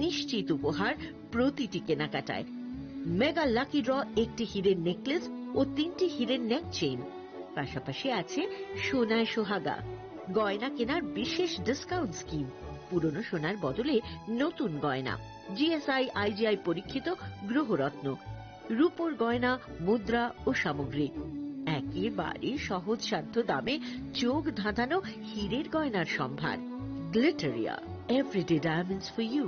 A: নিশ্চিত উপহার প্রতিটি কেনাকাটায়। মেগা লাকি ড্র একটি হীরের নেকলেস ও 3টি হীরের নেক চেইন। পাশাপাশি আছে সোনায় সোহাগা, গয়না কেনার বিশেষ ডিসকাউন্ট স্কিম। পুরনো সোনার বদলে নতুন গয়না, জিএসআই আইজিআই পরীক্ষিত গ্রহরত্ন, রূপোর গয়না, মুদ্রা ও সামগ্রী। একেবারে সহজসাধ্য দামে চোখ ধাঁধানো হীরের গয়নার সম্ভার। Glitteria, everyday diamonds for you.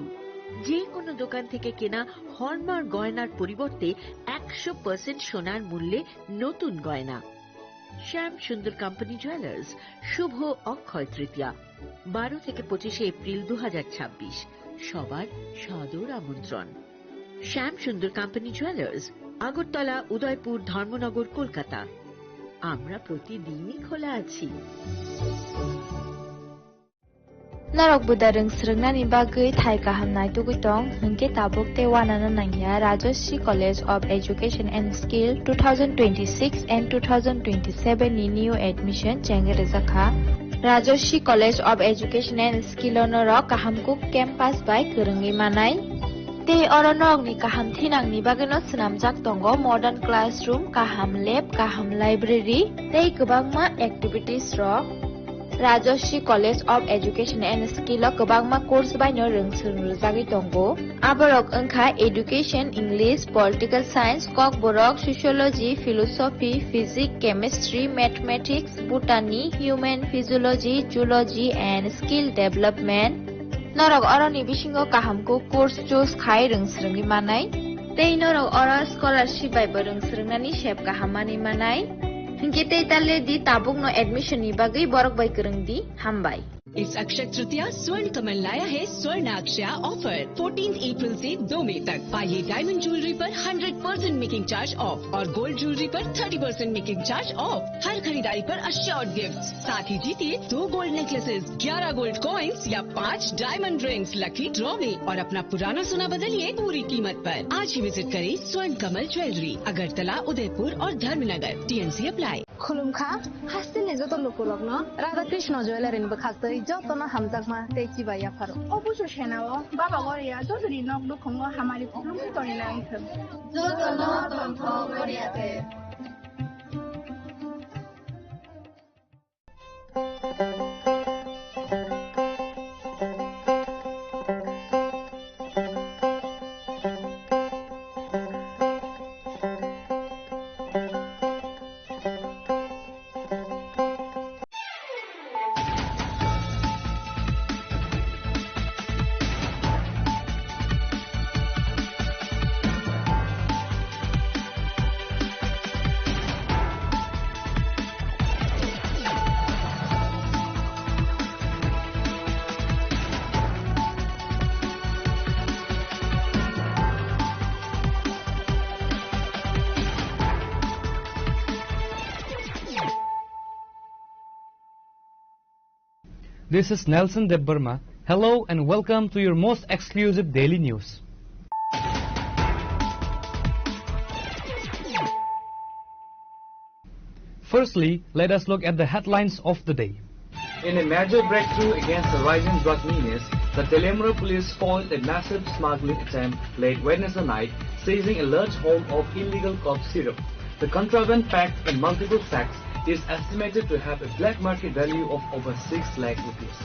A: যে কোনো দোকান থেকে কেনা হলমার্ক গয়নার পরিবর্তে 100% সোনার মূল্যে নতুন গয়না। শ্যাম সুন্দর কোম্পানি জুয়েলার্স, শুভ অক্ষয় তৃতীয়া, 12 থেকে 25 এপ্রিল 2026। সবার সাদর আমন্ত্রণ। শ্যাম সুন্দর কোম্পানি জুয়েলার্স, আগরতলা, উদয়পুর, ধর্মনগর, কলকাতা। আমরা প্রতিদিনই খোলা আছি।
G: Narok budareng srengna bagui thai kahamnai tugutong hingke tabuk te wanana nangya Rajoshi College of Education and Skill 2026 and 2027 ni new admission chengere zakha Rajoshi College of Education and Skill onorok kahamkuk campus by kerengi manai te oronok ni kaham thinang ni bageno snamjak tongo modern classroom, kaham lab, kaham library tei kwbangma activities rok Rajoshi College of Education and Skill kwbangma course baino rungsrungjagui tongo aborok wngkha Education, English, Political Science, Kok Borok, Sociology, Philosophy, Physics, Chemistry, Mathematics, Botany, Human Physiology, Zoology and Skill Development. Norok oroni bisingo kahamko course choose khai rungsrungni manai tei norok oro scholarship bai rungsrungnani sep kahamani manai hingke tale di tabuk no admission ni bagai borok bai kereng di hambai।
H: इस अक्षय तृतीया स्वर्ण कमल लाया है स्वर्ण अक्षया offer 14 अप्रैल से 2 मई तक। पाइए diamond jewellery पर 100% making charge of और गोल्ड ज्वेलरी पर 30% मेकिंग चार्ज ऑफ। हर खरीदारी पर अश्योर्ड गिफ्ट, साथ ही जीतिए 2 गोल्ड नेकलेसेस, 11 गोल्ड कॉइन्स या 5 डायमंड रिंग्स लकी ड्रॉ में और अपना पुराना सोना बदलिए पूरी कीमत पर। आज ही विजिट करें स्वर्ण कमल ज्वेलरी, अगरतला, उदयपुर और धर्मनगर। TNC apply.
K: खुलुमखा हास्तिनि जत लोकलक न राधा कृष्ण ज्वेलरी नि बखास्तै जतन हामजाकमा तेची बाया फारो
M: अबुसो सेनाओ बाबा गरिया जजरी नक दुखंगो हमारी खुलुमखि तनि नाइखो
K: जतन तन्थ गरियाते।
N: This is Nelson Debbarma. Hello and welcome to your most exclusive daily news. Firstly, let us look at the headlines of the day.
Z: In a major breakthrough against the rising drug menace, the Telemura police foiled a massive smuggling attempt late Wednesday night, seizing a large home of illegal cough syrup. The contraband packed in multiple sacks is estimated to have a black market value of over 6 lakh rupees.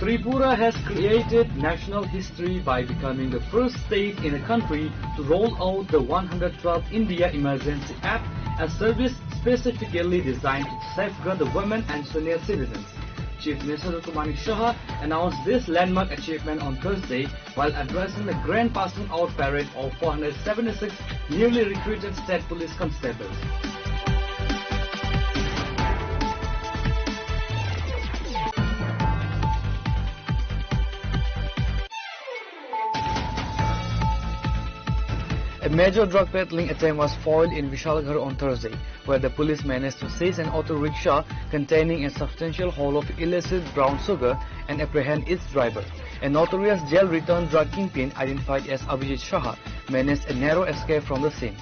Z: Tripura has created national history by becoming the first state in the country to roll out the 112 India Emergency App, a service specifically designed to safeguard the women and senior citizens. Chief Minister Dr. Manik Shah announced this landmark achievement on Thursday while addressing the grand passing out parade of 476 newly recruited state police constables. A major drug peddling attempt was foiled in Vishalgarh on Thursday, where the police managed to seize an auto rickshaw containing a substantial haul of illicit brown sugar and apprehend its driver. A notorious jail-returned drug kingpin identified as Abhijit Shah managed a narrow escape from the scene.